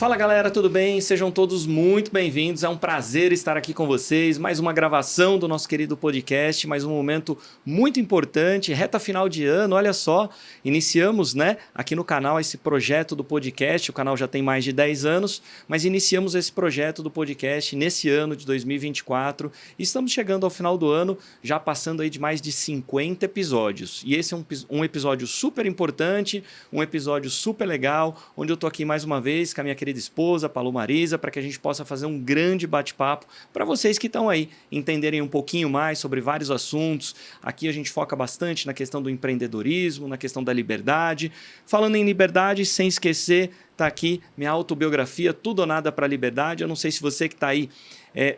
Fala galera, tudo bem? Sejam todos muito bem-vindos. É um prazer estar aqui com vocês. Mais uma gravação do nosso querido podcast, mais um momento muito importante, reta final de ano. Olha só, iniciamos, aqui no canal esse projeto do podcast. O canal já tem mais de 10 anos, mas iniciamos esse projeto do podcast nesse ano de 2024. E estamos chegando ao final do ano, já passando aí de mais de 50 episódios. E esse é um episódio super importante, um episódio super legal, onde eu tô aqui mais uma vez com a minha querida esposa, Palu Marisa, para que a gente possa fazer um grande bate-papo para vocês que estão aí entenderem um pouquinho mais sobre vários assuntos. Aqui a gente foca bastante na questão do empreendedorismo, na questão da liberdade. Falando em liberdade, sem esquecer, tá aqui minha autobiografia, Tudo ou Nada para a Liberdade. Eu não sei se você que está aí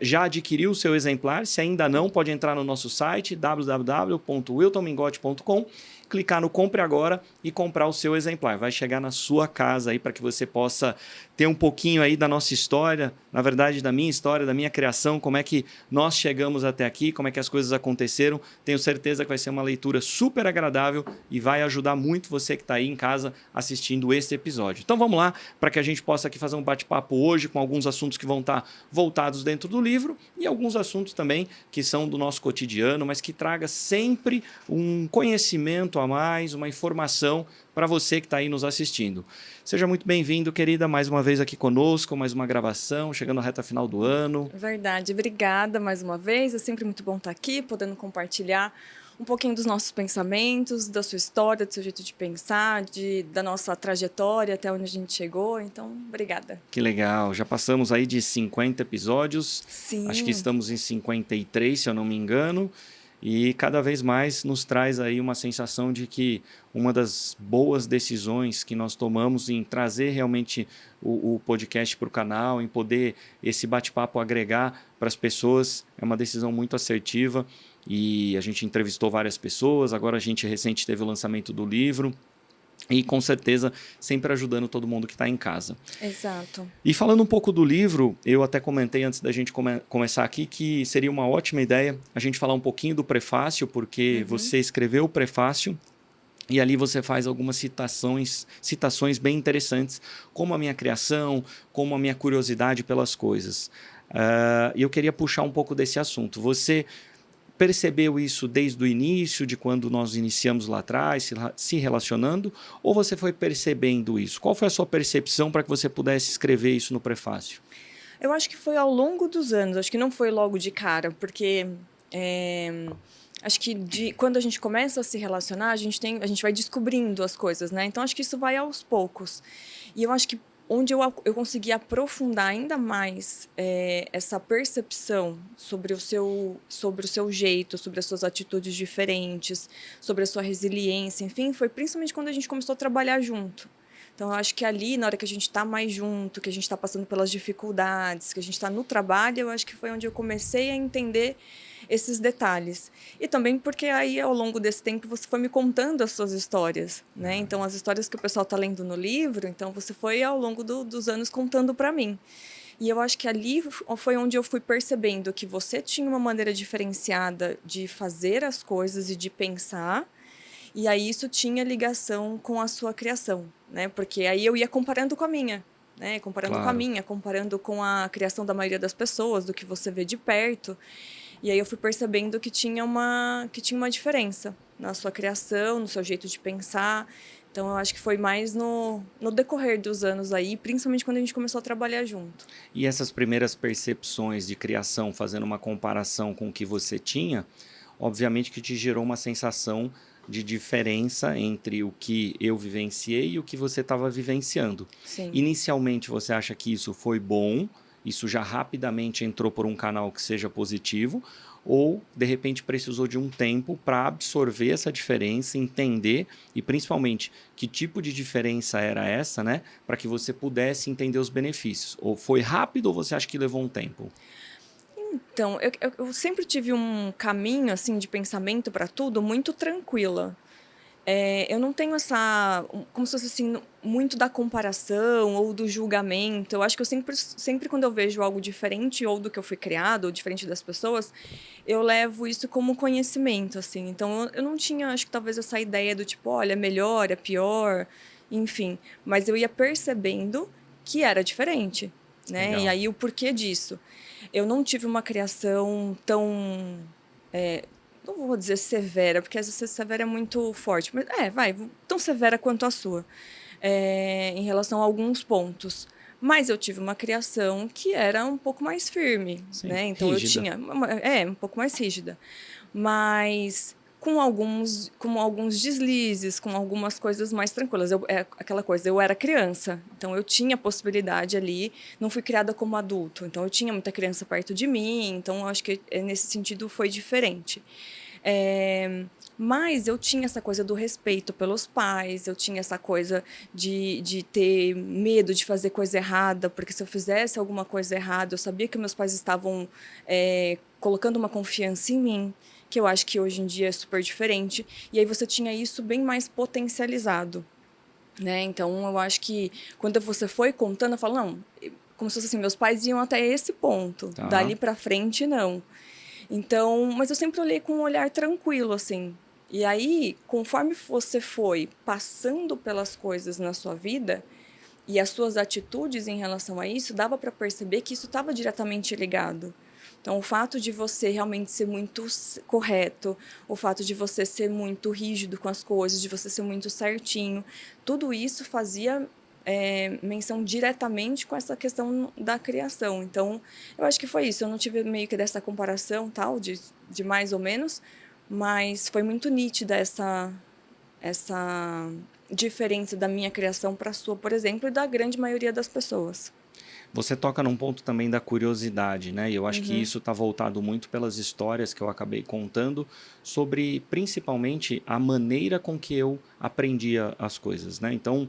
já adquiriu o seu exemplar. Se ainda não, pode entrar no nosso site www.wiltonmingote.com, clicar no Compre Agora e comprar o seu exemplar. Vai chegar na sua casa aí para que você possa ter um pouquinho aí da nossa história, na verdade da minha história, da minha criação, como é que nós chegamos até aqui, como é que as coisas aconteceram. Tenho certeza que vai ser uma leitura super agradável e vai ajudar muito você que está aí em casa assistindo esse episódio. Então vamos lá, para que a gente possa aqui fazer um bate-papo hoje com alguns assuntos que vão estar voltados dentro do livro e alguns assuntos também que são do nosso cotidiano, mas que traga sempre um conhecimento a mais, uma informação para você que está aí nos assistindo. Seja muito bem-vindo, querida, mais uma vez aqui conosco, mais uma gravação, chegando à reta final do ano. Verdade, obrigada mais uma vez, é sempre muito bom estar aqui, podendo compartilhar um pouquinho dos nossos pensamentos, da sua história, do seu jeito de pensar, da nossa trajetória até onde a gente chegou, então, obrigada. Que legal, já passamos aí de 50 episódios. Sim. Acho que estamos em 53, se eu não me engano, e cada vez mais nos traz aí uma sensação de que uma das boas decisões que nós tomamos em trazer realmente o podcast para o canal, em poder esse bate-papo agregar para as pessoas, é uma decisão muito assertiva. E a gente entrevistou várias pessoas, agora a gente recente teve o lançamento do livro e com certeza sempre ajudando todo mundo que está em casa. Exato. E falando um pouco do livro, eu até comentei antes da gente começar aqui que seria uma ótima ideia a gente falar um pouquinho do prefácio, porque você escreveu o prefácio e ali você faz algumas citações bem interessantes, como a minha criação, como a minha curiosidade pelas coisas. E eu queria puxar um pouco desse assunto. Você percebeu isso desde o início, de quando nós iniciamos lá atrás, se relacionando, ou você foi percebendo isso? Qual foi a sua percepção para que você pudesse escrever isso no prefácio? Eu acho que foi ao longo dos anos, acho que não foi logo de cara, porque acho que quando a gente começa a se relacionar, a gente vai descobrindo as coisas, né? Então acho que isso vai aos poucos. E eu acho que onde eu consegui aprofundar ainda mais essa percepção sobre o seu jeito, sobre as suas atitudes diferentes, sobre a sua resiliência, enfim, foi principalmente quando a gente começou a trabalhar junto. Então, eu acho que ali, na hora que a gente está mais junto, que a gente está passando pelas dificuldades, que a gente está no trabalho, eu acho que foi onde eu comecei a entender esses detalhes. E também porque aí, ao longo desse tempo, você foi me contando as suas histórias, né? Então, as histórias que o pessoal está lendo no livro, então você foi, ao longo dos anos, contando para mim. E eu acho que ali foi onde eu fui percebendo que você tinha uma maneira diferenciada de fazer as coisas e de pensar, e aí isso tinha ligação com a sua criação, né? Porque aí eu ia comparando com a minha, né? Comparando com a minha, comparando com a criação da maioria das pessoas, do que você vê de perto. E aí eu fui percebendo que tinha uma diferença na sua criação, no seu jeito de pensar. Então eu acho que foi mais no decorrer dos anos aí, principalmente quando a gente começou a trabalhar junto. E essas primeiras percepções de criação, fazendo uma comparação com o que você tinha, obviamente que te gerou uma sensação de diferença entre o que eu vivenciei e o que você estava vivenciando. Sim. Inicialmente você acha que isso foi bom, isso já rapidamente entrou por um canal que seja positivo, ou de repente precisou de um tempo para absorver essa diferença, entender e principalmente que tipo de diferença era essa, né, para que você pudesse entender os benefícios? Ou foi rápido ou você acha que levou um tempo? Então, eu sempre tive um caminho assim de pensamento para tudo muito tranquila. Eu não tenho como se fosse assim, muito da comparação ou do julgamento. Eu acho que eu sempre quando eu vejo algo diferente ou do que eu fui criado, ou diferente das pessoas, eu levo isso como conhecimento, assim. Então, eu não tinha, acho que talvez essa ideia do tipo, olha, é melhor, é pior, enfim. Mas eu ia percebendo que era diferente, né? Legal. E aí o porquê disso? Eu não tive uma criação tão, não vou dizer severa, porque às vezes severa é muito forte, mas tão severa quanto a sua, em relação a alguns pontos. Mas eu tive uma criação que era um pouco mais firme, Sim, né? Então eu rígida. tinha, um pouco mais rígida, mas com alguns deslizes, com algumas coisas mais tranquilas. É aquela coisa, eu era criança, então eu tinha possibilidade ali, não fui criada como adulto, então eu tinha muita criança perto de mim, então eu acho que nesse sentido foi diferente. É, mas eu tinha essa coisa do respeito pelos pais, eu tinha essa coisa de ter medo de fazer coisa errada, porque se eu fizesse alguma coisa errada, eu sabia que meus pais estavam colocando uma confiança em mim, que eu acho que hoje em dia é super diferente. E aí você tinha isso bem mais potencializado, né? Então eu acho que quando você foi contando, eu falo, não, como se fosse assim, meus pais iam até esse ponto, Tá. dali pra frente não. Então, mas eu sempre olhei com um olhar tranquilo, assim. E aí, conforme você foi passando pelas coisas na sua vida e as suas atitudes em relação a isso, dava para perceber que isso estava diretamente ligado. Então, o fato de você realmente ser muito correto, o fato de você ser muito rígido com as coisas, de você ser muito certinho, tudo isso fazia menção diretamente com essa questão da criação. Então, eu acho que foi isso. Eu não tive meio que dessa comparação, tal, de mais ou menos, mas foi muito nítida essa diferença da minha criação para a sua, por exemplo, e da grande maioria das pessoas. Você toca num ponto também da curiosidade, né? E eu acho que Uhum. isso está voltado muito pelas histórias que eu acabei contando sobre, principalmente, a maneira com que eu aprendia as coisas, né? Então,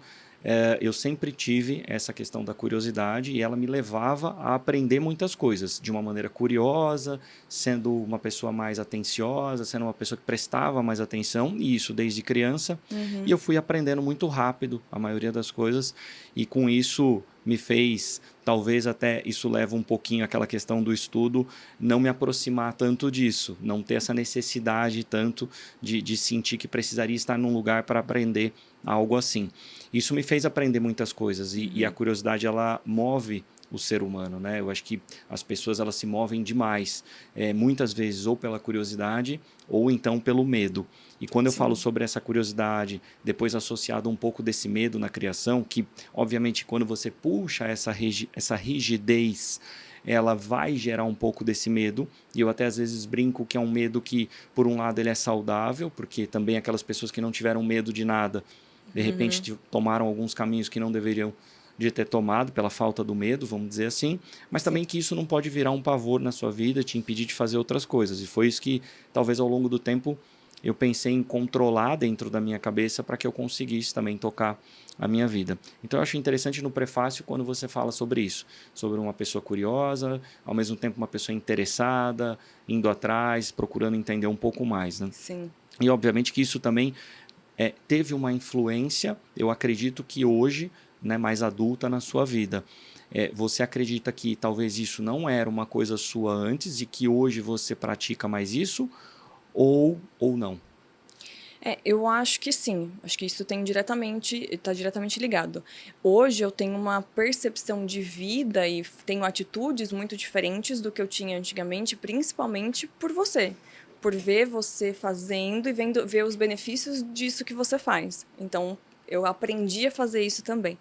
eu sempre tive essa questão da curiosidade e ela me levava a aprender muitas coisas de uma maneira curiosa, sendo uma pessoa mais atenciosa, sendo uma pessoa que prestava mais atenção, e isso desde criança. E Uhum. eu fui aprendendo muito rápido a maioria das coisas, e com isso me fez, talvez até isso leva um pouquinho àquela questão do estudo, não me aproximar tanto disso, não ter essa necessidade tanto de sentir que precisaria estar num lugar para aprender algo assim. Isso me fez aprender muitas coisas, e a Uhum. curiosidade ela move o ser humano, né? Eu acho que as pessoas elas se movem demais, muitas vezes ou pela curiosidade ou então pelo medo. E quando eu falo Sim. sobre essa curiosidade, depois associado um pouco desse medo na criação, que obviamente quando você puxa essa rigidez, ela vai gerar um pouco desse medo, e eu até às vezes brinco que é um medo que, por um lado, ele é saudável, porque também aquelas pessoas que não tiveram medo de nada, de repente Uhum. tomaram alguns caminhos que não deveriam de ter tomado pela falta do medo, vamos dizer assim, mas Sim. também que isso não pode virar um pavor na sua vida, te impedir de fazer outras coisas. E foi isso que, talvez ao longo do tempo, eu pensei em controlar dentro da minha cabeça para que eu conseguisse também tocar a minha vida. Então eu acho interessante no prefácio quando você fala sobre isso, sobre uma pessoa curiosa, ao mesmo tempo uma pessoa interessada, indo atrás, procurando entender um pouco mais, né? Sim. E obviamente que isso também teve uma influência, eu acredito que hoje, né, mais adulta na sua vida. Você acredita que talvez isso não era uma coisa sua antes e que hoje você pratica mais isso ou não? Eu acho que sim. Acho que isso está diretamente ligado. Hoje eu tenho uma percepção de vida e tenho atitudes muito diferentes do que eu tinha antigamente, principalmente por você. Por ver você fazendo e ver os benefícios disso que você faz. Então, eu aprendi a fazer isso também.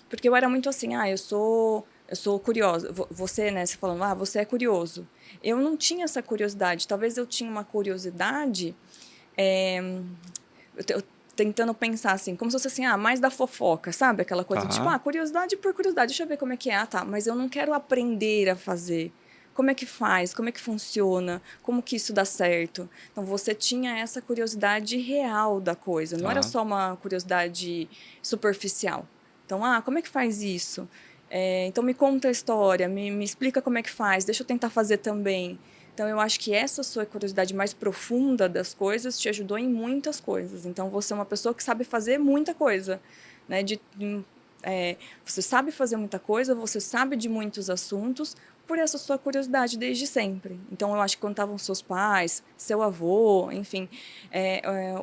Porque eu era muito assim, eu sou curiosa. Você, né, você falando, você é curioso. Eu não tinha essa curiosidade. Talvez eu tinha uma curiosidade é, eu tentando pensar assim, como se fosse assim, mais da fofoca, sabe? Aquela coisa tipo, Tá, curiosidade por curiosidade, deixa eu ver como é que é, tá, mas eu não quero aprender a fazer. Como é que faz? Como é que funciona? Como que isso dá certo? Então você tinha essa curiosidade real da coisa, não era tá. só uma curiosidade superficial. Então, como é que faz isso? Então me conta a história, me explica como é que faz, deixa eu tentar fazer também. Então, eu acho que essa sua curiosidade mais profunda das coisas te ajudou em muitas coisas. Então, você é uma pessoa que sabe fazer muita coisa, né? você sabe fazer muita coisa, você sabe de muitos assuntos, por essa sua curiosidade desde sempre. Então, eu acho que quando estavam seus pais, seu avô, enfim,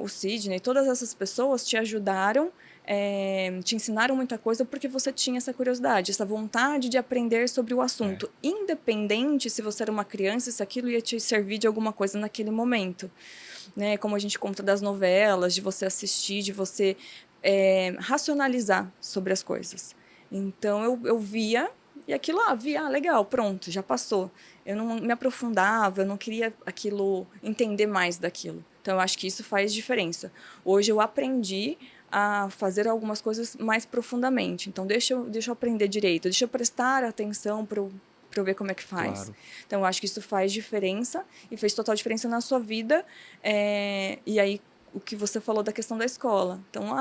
o Sidney, todas essas pessoas te ajudaram, te ensinaram muita coisa porque você tinha essa curiosidade, essa vontade de aprender sobre o assunto, independente se você era uma criança, se aquilo ia te servir de alguma coisa naquele momento. Né? Como a gente conta das novelas, de você assistir, de você racionalizar sobre as coisas. Então, eu via... E aquilo, legal, pronto, já passou. Eu não me aprofundava, eu não queria entender mais daquilo. Então, eu acho que isso faz diferença. Hoje eu aprendi a fazer algumas coisas mais profundamente. Então, deixa eu aprender direito, deixa eu prestar atenção para eu ver como é que faz. Claro. Então, eu acho que isso faz diferença e fez total diferença na sua vida. E aí, o que você falou da questão da escola. Então,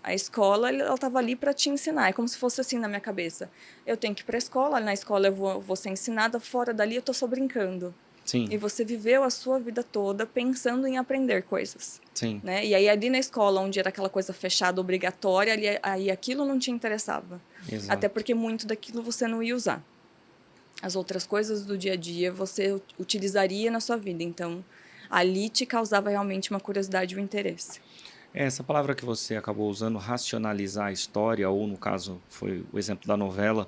a escola, ela estava ali para te ensinar. É como se fosse assim na minha cabeça. Eu tenho que ir para a escola, na escola eu vou ser ensinada, fora dali eu estou só brincando. Sim. E você viveu a sua vida toda pensando em aprender coisas. Sim. Né? E aí ali na escola, onde era aquela coisa fechada, obrigatória, aí aquilo não te interessava. Exato. Até porque muito daquilo você não ia usar. As outras coisas do dia a dia você utilizaria na sua vida. Então, ali te causava realmente uma curiosidade e um interesse. Essa palavra que você acabou usando, racionalizar a história, ou no caso foi o exemplo da novela,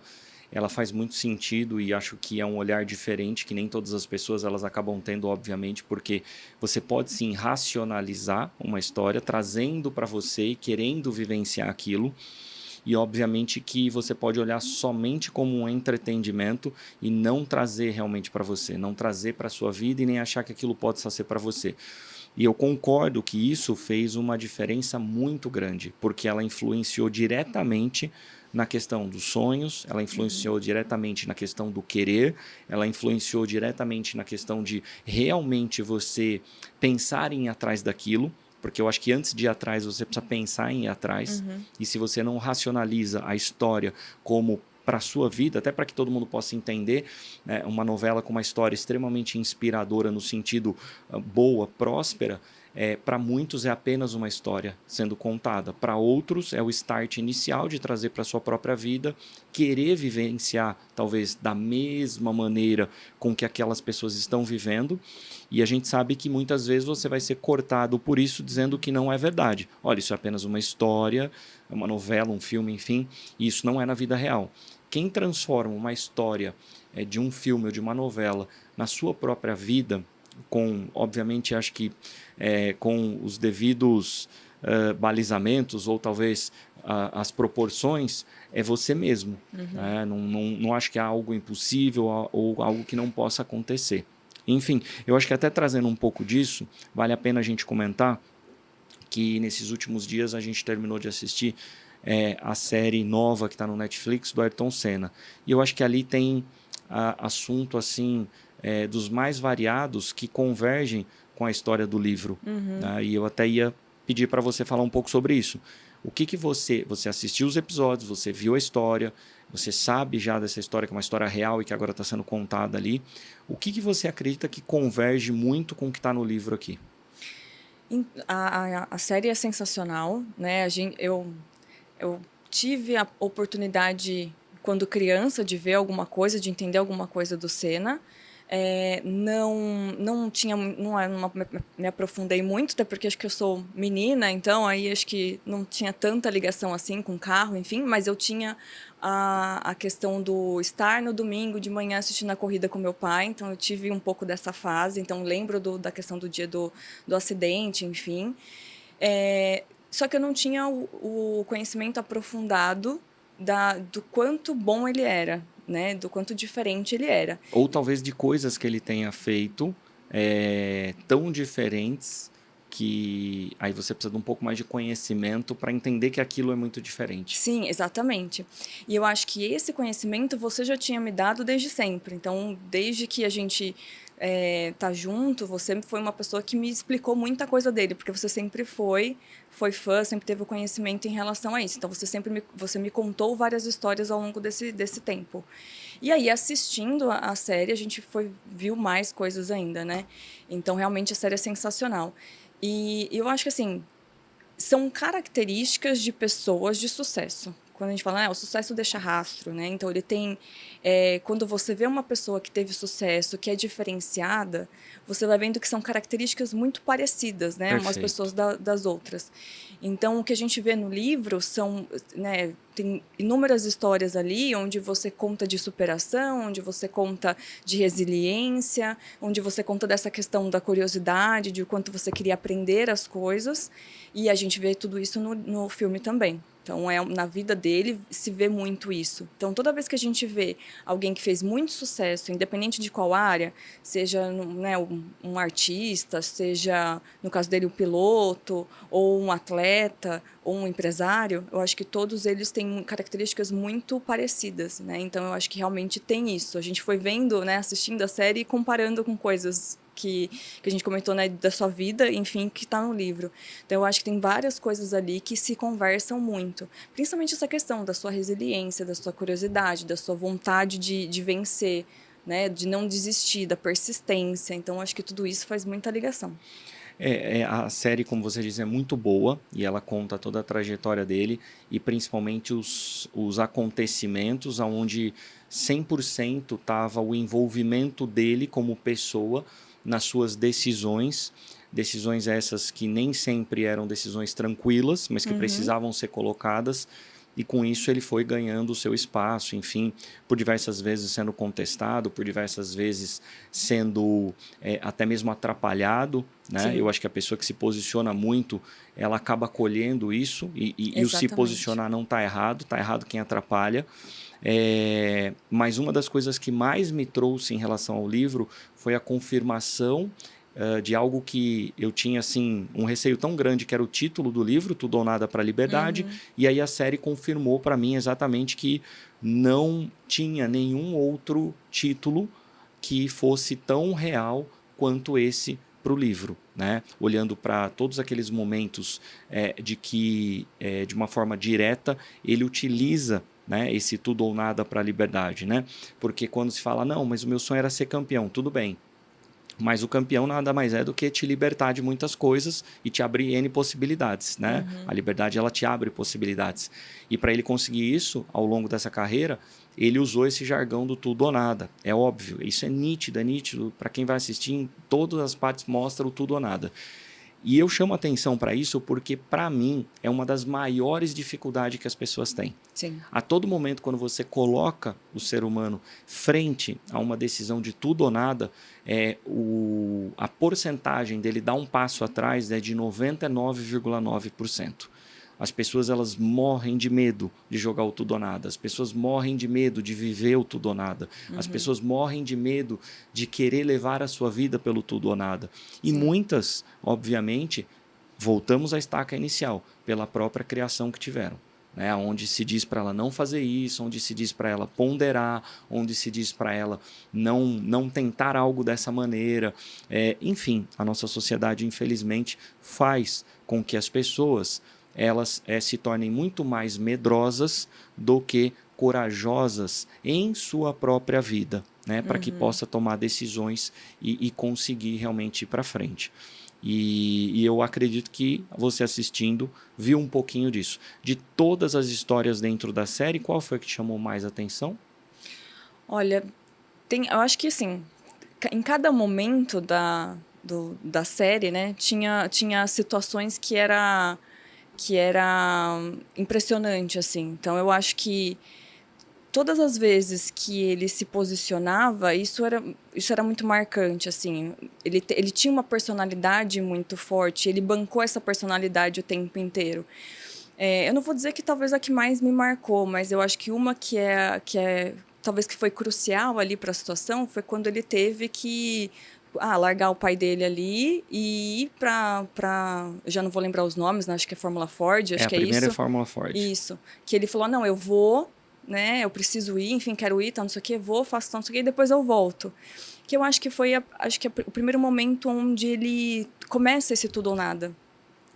ela faz muito sentido e acho que é um olhar diferente que nem todas as pessoas elas acabam tendo, obviamente, porque você pode sim racionalizar uma história, trazendo para você e querendo vivenciar aquilo. E obviamente que você pode olhar somente como um entretenimento e não trazer realmente para você, não trazer para a sua vida e nem achar que aquilo pode só ser para você. E eu concordo que isso fez uma diferença muito grande, porque ela influenciou diretamente na questão dos sonhos, ela influenciou diretamente na questão do querer, ela influenciou diretamente na questão de realmente você pensar em ir atrás daquilo, porque eu acho que antes de ir atrás você precisa pensar em ir atrás, e se você não racionaliza a história como para a sua vida, até para que todo mundo possa entender, né, uma novela com uma história extremamente inspiradora no sentido boa, próspera, para muitos é apenas uma história sendo contada. Para outros é o start inicial de trazer para a sua própria vida, querer vivenciar talvez da mesma maneira com que aquelas pessoas estão vivendo. E a gente sabe que muitas vezes você vai ser cortado por isso, dizendo que não é verdade. Olha, isso é apenas uma história, uma novela, um filme, enfim, e isso não é na vida real. Quem transforma uma história de um filme ou de uma novela na sua própria vida, com, obviamente, acho que com os devidos balizamentos ou talvez as proporções, é você mesmo. Né? Não acho que é algo impossível ou algo que não possa acontecer. Enfim, eu acho que até trazendo um pouco disso, vale a pena a gente comentar que nesses últimos dias a gente terminou de assistir a série nova que está no Netflix do Ayrton Senna. E eu acho que ali tem assunto assim dos mais variados que convergem com a história do livro. Né? E eu até ia pedir para você falar um pouco sobre isso. O que você assistiu os episódios, você viu a história, você sabe já dessa história, que é uma história real e que agora está sendo contada ali. O que você acredita que converge muito com o que está no livro aqui? A série é sensacional, né? Eu tive a oportunidade, quando criança, de ver alguma coisa, de entender alguma coisa do Senna. Não me aprofundei muito, até porque acho que eu sou menina, então aí acho que não tinha tanta ligação assim com carro, enfim, mas eu tinha a questão do estar no domingo de manhã assistindo a corrida com meu pai, então eu tive um pouco dessa fase, então lembro da questão do dia do acidente, enfim. Só que eu não tinha o conhecimento aprofundado do quanto bom ele era, né? Do quanto diferente ele era. Ou talvez de coisas que ele tenha feito tão diferentes que aí você precisa de um pouco mais de conhecimento para entender que aquilo é muito diferente. Sim, exatamente. E eu acho que esse conhecimento você já tinha me dado desde sempre. Então, desde que a gente tá junto, você foi uma pessoa que me explicou muita coisa dele, porque você sempre foi fã, sempre teve o conhecimento em relação a isso. Então, você me contou várias histórias ao longo desse tempo. E aí, assistindo a série, a gente viu mais coisas ainda, né? Então, realmente, a série é sensacional. E eu acho que, assim, são características de pessoas de sucesso. quando a gente fala, o sucesso deixa rastro, né? Então, ele tem... quando você vê uma pessoa que teve sucesso, que é diferenciada, você vai vendo que são características muito parecidas, né? Umas Perfeito. pessoas das outras. Então, o que a gente vê no livro são, né, tem inúmeras histórias ali onde você conta de superação, onde você conta de resiliência, onde você conta dessa questão da curiosidade, de o quanto você queria aprender as coisas, e a gente vê tudo isso no filme também. Então, na vida dele se vê muito isso. Então, toda vez que a gente vê alguém que fez muito sucesso, independente de qual área, seja, né, um artista, seja, no caso dele, um piloto, ou um atleta, ou um empresário, eu acho que todos eles têm características muito parecidas, né? Então, eu acho que realmente tem isso. A gente foi vendo, né, assistindo a série e comparando com coisas que a gente comentou, né, da sua vida, enfim, que está no livro. Então, eu acho que tem várias coisas ali que se conversam muito. Principalmente essa questão da sua resiliência, da sua curiosidade, da sua vontade de vencer, né, de não desistir, da persistência. Então, acho que tudo isso faz muita ligação. A série, como você diz, é muito boa e ela conta toda a trajetória dele e principalmente os acontecimentos onde 100% estava o envolvimento dele como pessoa nas suas decisões. Decisões essas que nem sempre eram decisões tranquilas, mas que precisavam ser colocadas. E com isso ele foi ganhando o seu espaço, enfim, por diversas vezes sendo contestado, por diversas vezes sendo até mesmo atrapalhado, né? Eu acho que a pessoa que se posiciona muito, ela acaba colhendo isso e o se posicionar não está errado quem atrapalha. Mas uma das coisas que mais me trouxe em relação ao livro foi a confirmação de algo que eu tinha assim um receio tão grande, que era o título do livro, Tudo ou Nada para a Liberdade, e aí a série confirmou para mim exatamente que não tinha nenhum outro título que fosse tão real quanto esse para o livro, né? Olhando para todos aqueles momentos de que, de uma forma direta, ele utiliza, né, esse tudo ou nada para a liberdade, né? Porque quando se fala, não, mas o meu sonho era ser campeão, tudo bem. Mas o campeão nada mais é do que te libertar de muitas coisas e te abrir N possibilidades, né? A liberdade, ela te abre possibilidades. E para ele conseguir isso, ao longo dessa carreira, ele usou esse jargão do tudo ou nada. É óbvio, isso é nítido. Para quem vai assistir, em todas as partes mostra o tudo ou nada. E eu chamo atenção para isso porque, para mim, é uma das maiores dificuldades que as pessoas têm. Sim. A todo momento, quando você coloca o ser humano frente a uma decisão de tudo ou nada, a porcentagem dele dar um passo atrás é de 99,9%. As pessoas, elas morrem de medo de jogar o tudo ou nada. As pessoas morrem de medo de viver o tudo ou nada. As pessoas morrem de medo de querer levar a sua vida pelo tudo ou nada. E muitas, obviamente, voltamos à estaca inicial, pela própria criação que tiveram. Né? Onde se diz para ela não fazer isso, onde se diz para ela ponderar, onde se diz para ela não tentar algo dessa maneira. Enfim, a nossa sociedade, infelizmente, faz com que as pessoas elas se tornem muito mais medrosas do que corajosas em sua própria vida, né? Para que possa tomar decisões e conseguir realmente ir para frente. E eu acredito que você assistindo viu um pouquinho disso. De todas as histórias dentro da série, qual foi que te chamou mais atenção? Olha, eu acho que assim, em cada momento da série, né, tinha situações que era impressionante, assim. Então, eu acho que todas as vezes que ele se posicionava, isso era muito marcante, assim. Ele tinha uma personalidade muito forte, ele bancou essa personalidade o tempo inteiro. Eu não vou dizer que talvez a que mais me marcou, mas eu acho que uma que talvez que foi crucial ali para a situação foi quando ele teve que largar o pai dele ali e ir já não vou lembrar os nomes, né? Acho que é Fórmula Ford, acho que é isso. A primeira é Fórmula Ford. Isso. Que ele falou, não, eu vou, né? Eu preciso ir, enfim, quero ir, tá, não sei o quê, vou, faço tal, não sei o quê, e depois eu volto. Que eu acho que foi o primeiro momento onde ele começa esse tudo ou nada.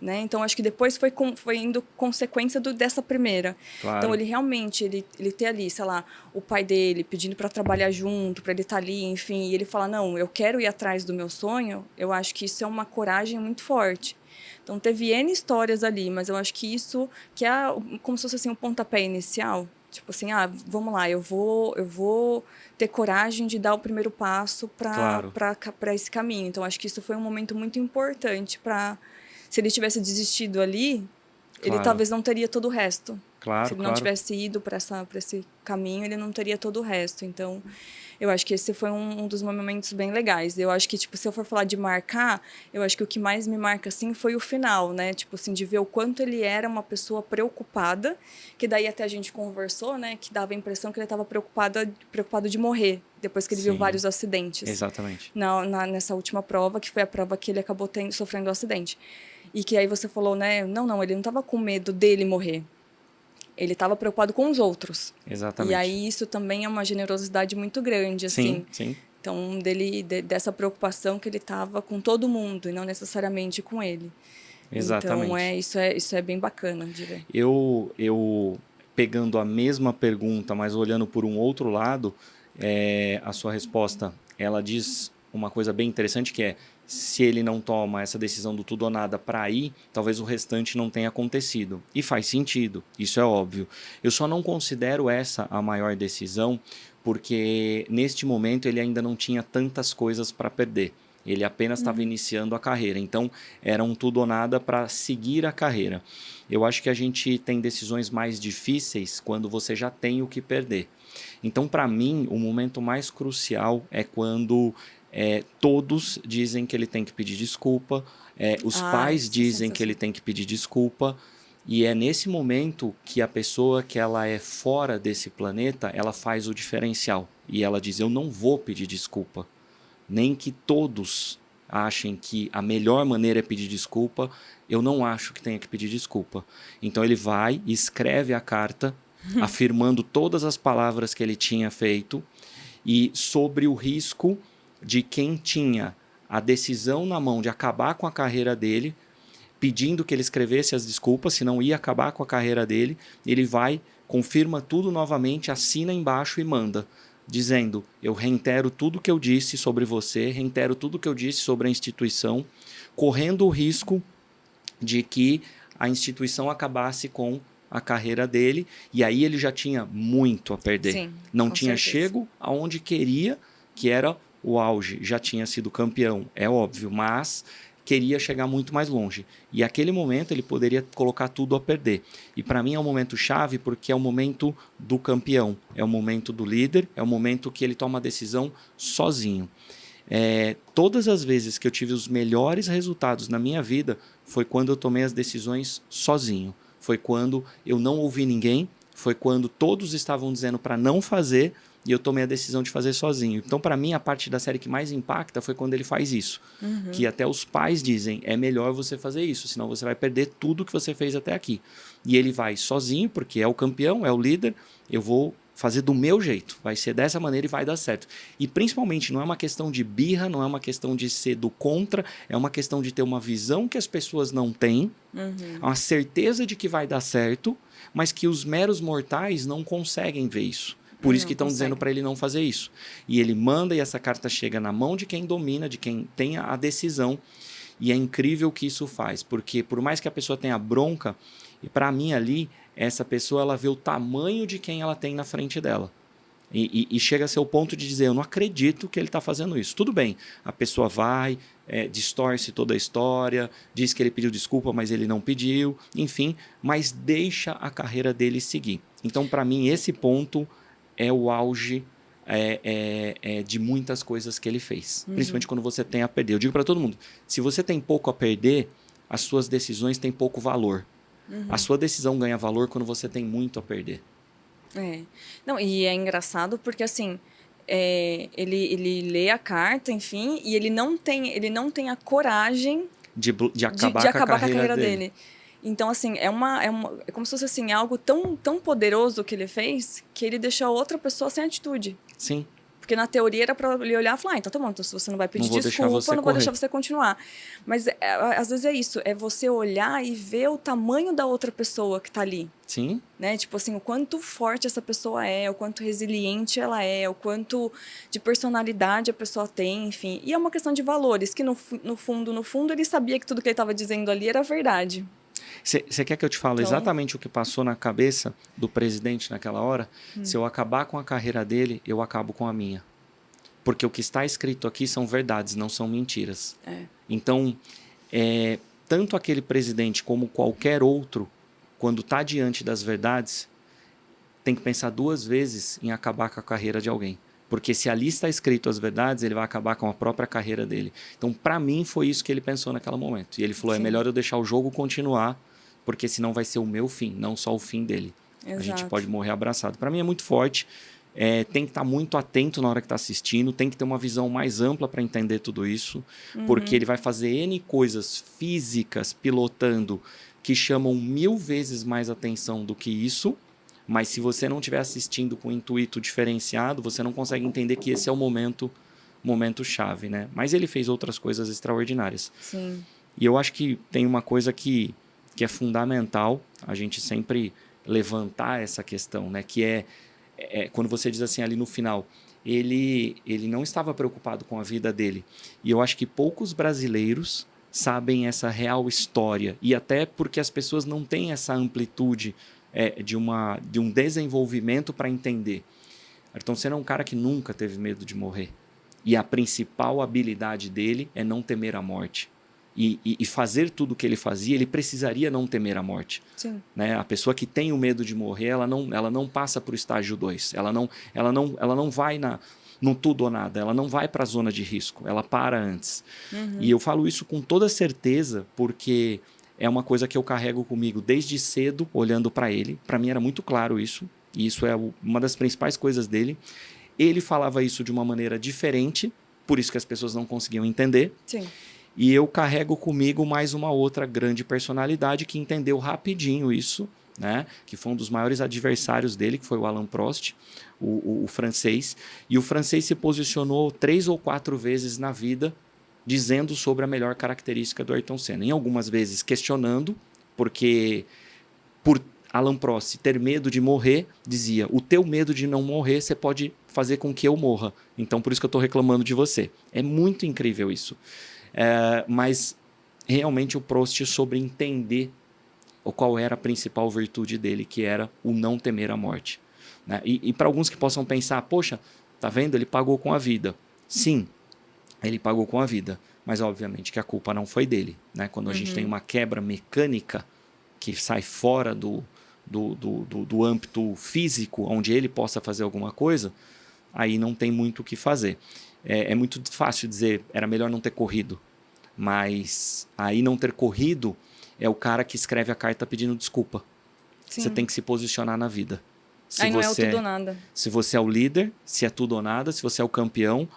Né? Então, acho que depois foi indo consequência dessa primeira. Claro. Então, ele realmente, ele ter ali, sei lá, o pai dele pedindo para trabalhar junto, para ele estar ali, enfim, e ele fala, não, eu quero ir atrás do meu sonho, eu acho que isso é uma coragem muito forte. Então, teve N histórias ali, mas eu acho que isso, que é como se fosse assim, um pontapé inicial. Tipo assim, vamos lá, eu vou ter coragem de dar o primeiro passo Claro, para esse caminho. Então, acho que isso foi um momento muito importante para... Se ele tivesse desistido ali, ele claro, talvez não teria todo o resto. Se claro, ele não claro. tivesse ido para esse caminho, ele não teria todo o resto. Então, eu acho que esse foi um dos momentos bem legais. Eu acho que, tipo, se eu for falar de marcar, eu acho que o que mais me marca, assim, foi o final, né? Tipo assim, de ver o quanto ele era uma pessoa preocupada, que daí até a gente conversou, né? Que dava a impressão que ele estava preocupado de morrer, depois que ele viu Sim, vários acidentes. exatamente. Nessa última prova, que foi a prova que ele acabou sofrendo um acidente. E que aí você falou, né? Não, ele não estava com medo dele morrer. Ele estava preocupado com os outros. E Exatamente. aí isso também é uma generosidade muito grande, Sim, assim. sim, Então, dessa preocupação que ele estava com todo mundo e não necessariamente com ele. Então, exatamente. isso é bem bacana de ver. Eu pegando a mesma pergunta, mas olhando por um outro lado, a sua resposta, ela diz uma coisa bem interessante que é, se ele não toma essa decisão do tudo ou nada para ir, talvez o restante não tenha acontecido. E faz sentido, isso é óbvio. Eu só não considero essa a maior decisão, porque neste momento ele ainda não tinha tantas coisas para perder. Ele apenas estava iniciando a carreira, então era um tudo ou nada para seguir a carreira. Eu acho que a gente tem decisões mais difíceis quando você já tem o que perder. Então, para mim, o momento mais crucial é quando todos dizem que ele tem que pedir desculpa, os pais Isso é dizem que ele sensacional. tem que pedir desculpa, e é nesse momento que a pessoa que ela é fora desse planeta, ela faz o diferencial. E ela diz, eu não vou pedir desculpa. Nem que todos achem que a melhor maneira é pedir desculpa, eu não acho que tenha que pedir desculpa. Então ele vai e escreve a carta afirmando todas as palavras que ele tinha feito e sobre o risco de quem tinha a decisão na mão de acabar com a carreira dele, pedindo que ele escrevesse as desculpas, senão ia acabar com a carreira dele. Ele vai, confirma tudo novamente, assina embaixo e manda, dizendo, eu reitero tudo que eu disse sobre você, reitero tudo que eu disse sobre a instituição, correndo o risco de que a instituição acabasse com a carreira dele, e aí ele já tinha muito a perder. Sim, Não com tinha certeza. chego aonde queria, que era o auge. Já tinha sido campeão, é óbvio, mas queria chegar muito mais longe. E aquele momento ele poderia colocar tudo a perder. E para mim é um momento chave porque é o momento do campeão, é o momento do líder, é o momento que ele toma a decisão sozinho. Todas as vezes que eu tive os melhores resultados na minha vida foi quando eu tomei as decisões sozinho. Foi quando eu não ouvi ninguém, foi quando todos estavam dizendo para não fazer e eu tomei a decisão de fazer sozinho. Então, para mim, a parte da série que mais impacta foi quando ele faz isso. Que até os pais dizem, é melhor você fazer isso, senão você vai perder tudo que você fez até aqui. E ele vai sozinho, porque é o campeão, é o líder, eu vou fazer do meu jeito, vai ser dessa maneira e vai dar certo. E principalmente não é uma questão de birra, não é uma questão de ser do contra, é uma questão de ter uma visão que as pessoas não têm, uma certeza de que vai dar certo, mas que os meros mortais não conseguem ver isso. Por isso que estão dizendo para ele não fazer isso. E ele manda e essa carta chega na mão de quem domina, de quem tem a decisão. E é incrível o que isso faz, porque por mais que a pessoa tenha bronca, e para mim ali, essa pessoa ela vê o tamanho de quem ela tem na frente dela. E chega a ser o ponto de dizer, eu não acredito que ele está fazendo isso. Tudo bem, a pessoa vai, distorce toda a história, diz que ele pediu desculpa, mas ele não pediu, enfim, mas deixa a carreira dele seguir. Então, para mim, esse ponto é o auge de muitas coisas que ele fez. Principalmente quando você tem a perder. Eu digo para todo mundo, se você tem pouco a perder, as suas decisões têm pouco valor. A sua decisão ganha valor quando você tem muito a perder. Não, e é engraçado porque, assim, ele lê a carta, enfim, e ele não tem a coragem De acabar com a carreira dele. Então, assim, é como se fosse assim, é algo tão, tão poderoso que ele fez que ele deixou outra pessoa sem atitude. Sim. Porque na teoria era pra ele olhar e falar, então tá bom, então se você não vai pedir Não vou deixar desculpa, você não vou correr. deixar você continuar. Mas às vezes é isso, é você olhar e ver o tamanho da outra pessoa que tá ali. Sim. Né? Tipo assim, o quanto forte essa pessoa é, o quanto resiliente ela é, o quanto de personalidade a pessoa tem, enfim. E é uma questão de valores, que no fundo, ele sabia que tudo que ele estava dizendo ali era verdade. Você quer que eu te fale Então, exatamente o que passou na cabeça do presidente naquela hora? Se eu acabar com a carreira dele, eu acabo com a minha. Porque o que está escrito aqui são verdades, não são mentiras. Então, tanto aquele presidente como qualquer outro, quando está diante das verdades, tem que pensar 2 vezes em acabar com a carreira de alguém. Porque se ali está escrito as verdades, ele vai acabar com a própria carreira dele. Então, para mim, foi isso que ele pensou naquele momento. E ele falou, Sim. é melhor eu deixar o jogo continuar, porque senão vai ser o meu fim, não só o fim dele. Exato. A gente pode morrer abraçado. Para mim é muito forte. Tem que estar muito atento na hora que está assistindo, tem que ter uma visão mais ampla para entender tudo isso, porque ele vai fazer N coisas físicas pilotando que chamam 1000 vezes mais atenção do que isso, mas se você não estiver assistindo com um intuito diferenciado, você não consegue entender que esse é o momento chave, né? Mas ele fez outras coisas extraordinárias. Sim. E eu acho que tem uma coisa que é fundamental a gente sempre levantar essa questão, né? Que é quando você diz assim ali no final, ele não estava preocupado com a vida dele. E eu acho que poucos brasileiros sabem essa real história. E até porque as pessoas não têm essa amplitude de um desenvolvimento para entender. Ayrton Senna é um cara que nunca teve medo de morrer. E a principal habilidade dele é não temer a morte. E fazer tudo o que ele fazia, ele precisaria não temer a morte. Sim. Né? A pessoa que tem o medo de morrer, ela não passa para o estágio 2. Ela não vai no tudo ou nada. Ela não vai para a zona de risco. Ela para antes. E eu falo isso com toda certeza, porque é uma coisa que eu carrego comigo desde cedo, olhando para ele. Para mim era muito claro isso. E isso é uma das principais coisas dele. Ele falava isso de uma maneira diferente, por isso que as pessoas não conseguiam entender. Sim. E eu carrego comigo mais uma outra grande personalidade que entendeu rapidinho isso, né? Que foi um dos maiores adversários dele, que foi o Alain Prost, o francês. E o francês se posicionou 3 ou 4 vezes na vida dizendo sobre a melhor característica do Ayrton Senna. Em algumas vezes questionando, porque por Alain Prost ter medo de morrer, dizia, o teu medo de não morrer, você pode fazer com que eu morra. Então, por isso que eu estou reclamando de você. É muito incrível isso. Mas realmente o Prost soube entender qual era a principal virtude dele, que era o não temer a morte. Né? E para alguns que possam pensar, poxa, tá vendo? Ele pagou com a vida. Sim, ele pagou com a vida, mas obviamente que a culpa não foi dele. Né? Quando a gente tem uma quebra mecânica que sai fora do âmbito físico, onde ele possa fazer alguma coisa, aí não tem muito o que fazer. É muito fácil dizer, era melhor não ter corrido. Mas aí não ter corrido é o cara que escreve a carta pedindo desculpa. Sim. Você tem que se posicionar na vida. Aí não é o tudo ou nada. Se você é o líder, se é tudo ou nada, se você é o campeão,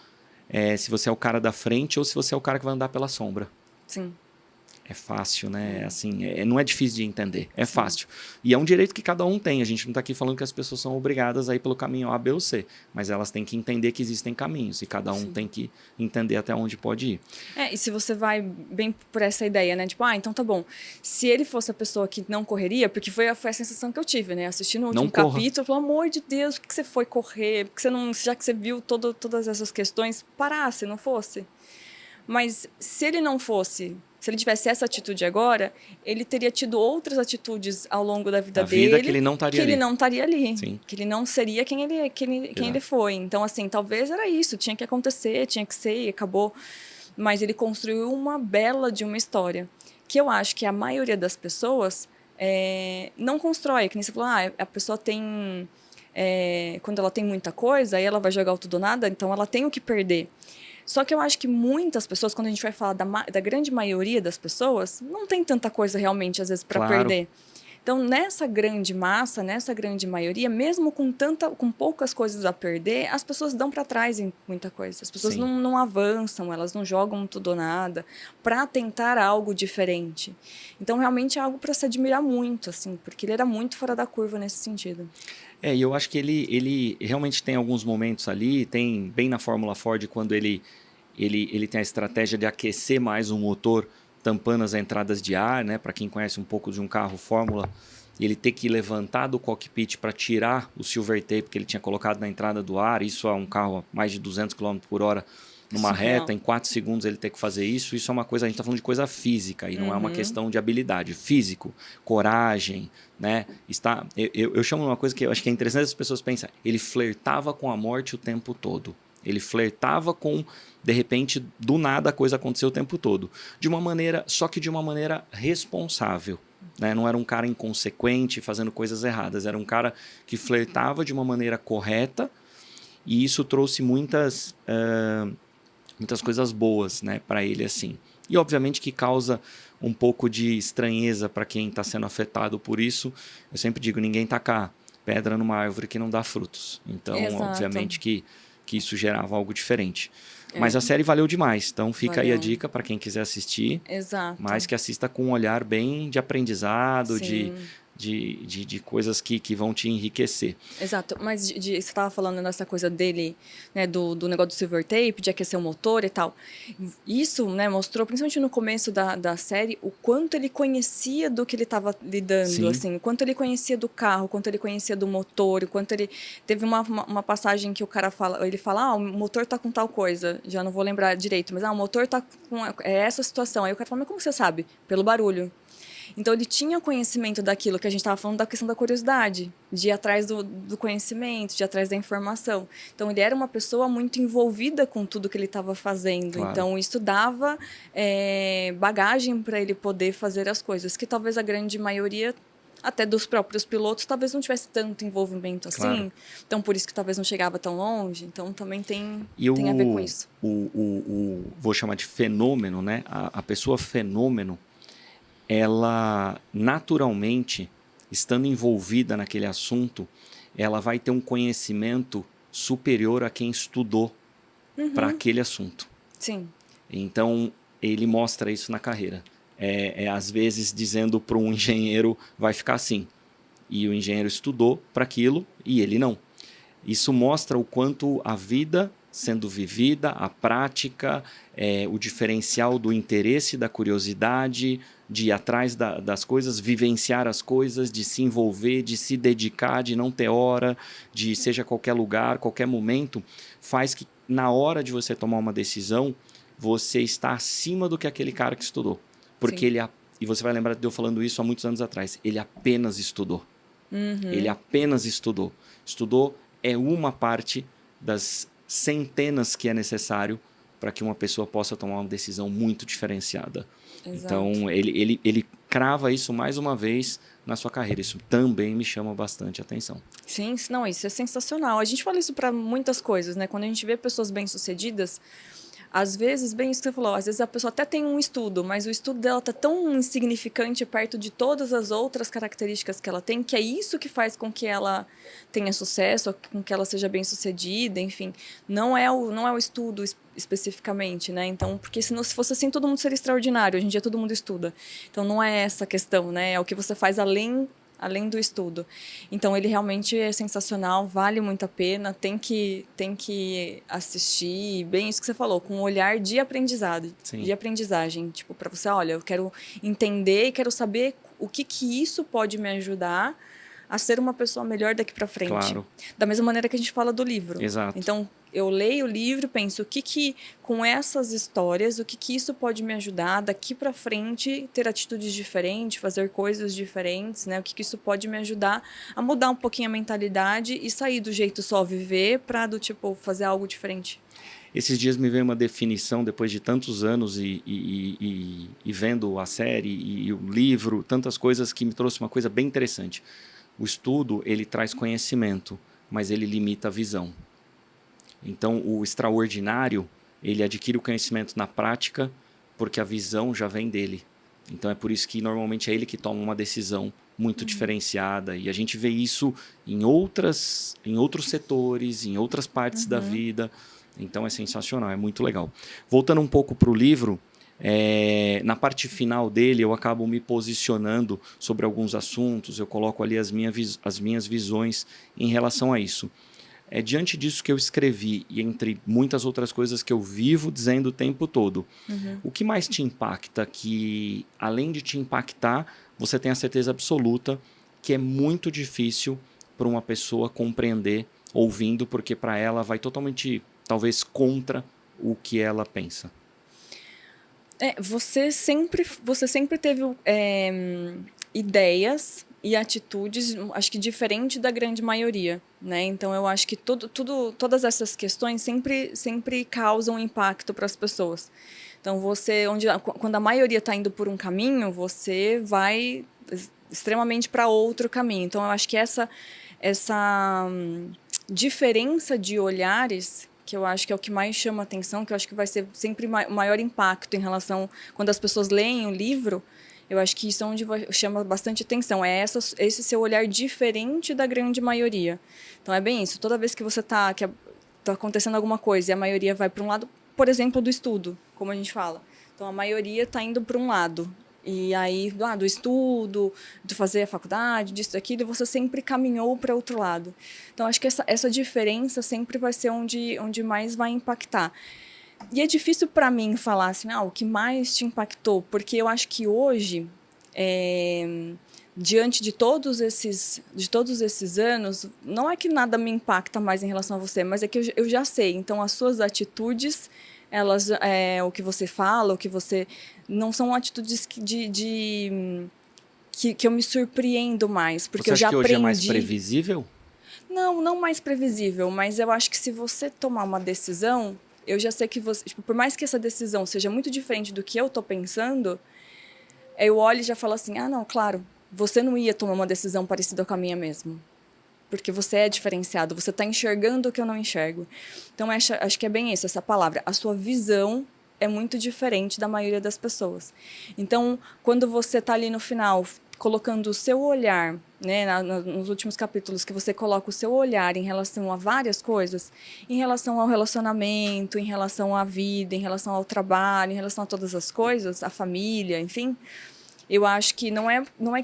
se você é o cara da frente ou se você é o cara que vai andar pela sombra. Sim. É fácil, né? Assim, não é difícil de entender. É fácil. E é um direito que cada um tem. A gente não está aqui falando que as pessoas são obrigadas a ir pelo caminho A, B ou C. Mas elas têm que entender que existem caminhos. E cada um tem que entender até onde pode ir. E se você vai bem por essa ideia, né? Tipo, então tá bom. Se ele fosse a pessoa que não correria, porque foi a sensação que eu tive, né? Assistindo o último capítulo, pelo amor de Deus, por que você foi correr? Por que você não, já que você viu todas essas questões, parasse, não fosse? Mas se ele não fosse... Se ele tivesse essa atitude agora, ele teria tido outras atitudes ao longo da vida dele. Que ele não estaria ali. Ele não estaria ali. Sim. Que ele não seria quem ele foi. Então, assim, talvez era isso. Tinha que acontecer, tinha que ser e acabou. Mas ele construiu uma bela de uma história. Que eu acho que a maioria das pessoas não constrói. Que nem você falou, a pessoa tem... quando ela tem muita coisa, aí ela vai jogar o tudo ou nada, então ela tem o que perder. Só que eu acho que muitas pessoas, quando a gente vai falar da grande maioria das pessoas, não tem tanta coisa realmente, às vezes, para perder. Então, nessa grande massa, nessa grande maioria, mesmo com poucas coisas a perder, as pessoas dão para trás em muita coisa. As pessoas não avançam, elas não jogam tudo ou nada para tentar algo diferente. Então, realmente é algo para se admirar muito, assim, porque ele era muito fora da curva nesse sentido. E eu acho que ele realmente tem alguns momentos ali, tem bem na Fórmula Ford, quando ele tem a estratégia de aquecer mais o motor, tampando as entradas de ar, né? Para quem conhece um pouco de um carro Fórmula, ele ter que levantar do cockpit para tirar o silver tape que ele tinha colocado na entrada do ar. Isso é um carro a mais de 200 km por hora numa reta, em 4 segundos ele ter que fazer isso. Isso é uma coisa, a gente está falando de coisa física e não é uma questão de habilidade. Físico, coragem, né? Eu chamo uma coisa que eu acho que é interessante as pessoas pensarem. Ele flertava com a morte o tempo todo. Ele flertava com, de repente, do nada a coisa aconteceu o tempo todo. Só que de uma maneira responsável. Né? Não era um cara inconsequente, fazendo coisas erradas. Era um cara que flertava de uma maneira correta e isso trouxe muitas coisas boas, né, para ele, assim. E, obviamente, que causa um pouco de estranheza para quem está sendo afetado por isso. Eu sempre digo, ninguém taca pedra numa árvore que não dá frutos. Então, Exato. Obviamente que isso gerava algo diferente. Mas a série valeu demais, então fica aí a dica para quem quiser assistir. Exato. Mas que assista com um olhar bem de aprendizado, Sim. de coisas que vão te enriquecer. Exato, mas você estava falando dessa coisa dele, né, do negócio do silver tape, de aquecer o motor e tal. Isso, né, mostrou, principalmente no começo da série, o quanto ele conhecia do que ele estava lidando, Sim. assim, o quanto ele conhecia do carro, o quanto ele conhecia do motor, o quanto ele... Teve uma passagem que o cara fala, ele fala, o motor tá com tal coisa, já não vou lembrar direito, mas o motor tá com essa situação. Aí o cara fala, mas como você sabe? Pelo barulho. Então, ele tinha conhecimento daquilo que a gente estava falando, da questão da curiosidade, de ir atrás do conhecimento, de ir atrás da informação. Então, ele era uma pessoa muito envolvida com tudo que ele estava fazendo. Claro. Então, isso dava bagagem para ele poder fazer as coisas, que talvez a grande maioria, até dos próprios pilotos, talvez não tivesse tanto envolvimento assim. Claro. Então, por isso que talvez não chegava tão longe. Então, também tem a ver com isso. Vou chamar de fenômeno, né? A pessoa fenômeno, ela naturalmente, estando envolvida naquele assunto, ela vai ter um conhecimento superior a quem estudou para aquele assunto. Sim. Então, ele mostra isso na carreira. Às vezes, dizendo para um engenheiro, vai ficar assim. E o engenheiro estudou para aquilo e ele não. Isso mostra o quanto a vida sendo vivida, a prática, o diferencial do interesse, da curiosidade, de ir atrás das coisas, vivenciar as coisas, de se envolver, de se dedicar, de não ter hora, de seja qualquer lugar, qualquer momento, faz que na hora de você tomar uma decisão, você está acima do que aquele cara que estudou. Porque e você vai lembrar de eu falando isso há muitos anos atrás, ele apenas estudou. Ele apenas estudou. Estudou é uma parte das centenas que é necessário para que uma pessoa possa tomar uma decisão muito diferenciada. Exato. Então, ele crava isso mais uma vez na sua carreira. Isso também me chama bastante atenção. Sim, não, isso é sensacional. A gente fala isso para muitas coisas, né? Quando a gente vê pessoas bem-sucedidas, às vezes, bem isso que você falou, às vezes a pessoa até tem um estudo, mas o estudo dela está tão insignificante perto de todas as outras características que ela tem, que é isso que faz com que ela tenha sucesso, com que ela seja bem-sucedida, enfim. Não é o estudo especificamente, né? Então, porque se fosse assim, todo mundo seria extraordinário. Hoje em dia todo mundo estuda. Então, não é essa a questão, né? É o que você faz além do estudo. Então, ele realmente é sensacional, vale muito a pena, tem que assistir, bem isso que você falou, com um olhar de aprendizado, Sim. de aprendizagem, tipo, para você, olha, eu quero entender, quero saber o que isso pode me ajudar a ser uma pessoa melhor daqui para frente. Claro. Da mesma maneira que a gente fala do livro. Exato. Então, eu leio o livro, penso com essas histórias, o que isso pode me ajudar daqui para frente, ter atitudes diferentes, fazer coisas diferentes, né? O que isso pode me ajudar a mudar um pouquinho a mentalidade e sair do jeito só viver para do tipo fazer algo diferente. Esses dias me veio uma definição, depois de tantos anos e vendo a série e o livro, tantas coisas, que me trouxe uma coisa bem interessante. O estudo, ele traz conhecimento, mas ele limita a visão. Então, o extraordinário, ele adquire o conhecimento na prática, porque a visão já vem dele. Então, é por isso que normalmente é ele que toma uma decisão muito diferenciada. E a gente vê isso em outros setores, em outras partes da vida. Então é sensacional, é muito legal. Voltando um pouco para o livro, na parte final dele eu acabo me posicionando sobre alguns assuntos, eu coloco ali as minhas visões em relação a isso. É diante disso que eu escrevi, e entre muitas outras coisas que eu vivo dizendo o tempo todo. O que mais te impacta que, além de te impactar, você tem a certeza absoluta que é muito difícil para uma pessoa compreender ouvindo, porque para ela vai totalmente, talvez, contra o que ela pensa? Você sempre teve ideias e atitudes, acho que diferente da grande maioria, né? Então eu acho que todas essas questões sempre causam impacto para as pessoas. Então quando a maioria está indo por um caminho, você vai extremamente para outro caminho. Então eu acho que essa diferença de olhares, que eu acho que é o que mais chama atenção, que eu acho que vai ser sempre o maior impacto em relação quando as pessoas leem o livro. Eu acho que isso é onde chama bastante atenção, esse seu olhar diferente da grande maioria. Então é bem isso, toda vez que você tá acontecendo alguma coisa e a maioria vai para um lado, por exemplo, do estudo, como a gente fala. Então a maioria está indo para um lado. E aí, do estudo, de fazer a faculdade, disso, daquilo, você sempre caminhou para outro lado. Então acho que essa diferença sempre vai ser onde mais vai impactar. E é difícil para mim falar assim, o que mais te impactou? Porque eu acho que hoje, diante de todos esses anos, não é que nada me impacta mais em relação a você, mas é que eu já sei. Então, as suas atitudes, o que você fala, o que você... Não são atitudes que eu me surpreendo mais, porque você eu já acha que aprendi... hoje é mais previsível? Não mais previsível, mas eu acho que se você tomar uma decisão... Eu já sei que você, por mais que essa decisão seja muito diferente do que eu tô pensando, eu olho e já falo assim, não, claro, você não ia tomar uma decisão parecida com a minha mesmo. Porque você é diferenciado, você está enxergando o que eu não enxergo. Então, acho que é bem isso, essa palavra. A sua visão é muito diferente da maioria das pessoas. Então, quando você está ali no final, colocando o seu olhar, né, nos últimos capítulos, que você coloca o seu olhar em relação a várias coisas, em relação ao relacionamento, em relação à vida, em relação ao trabalho, em relação a todas as coisas, a família, enfim, eu acho que não é que não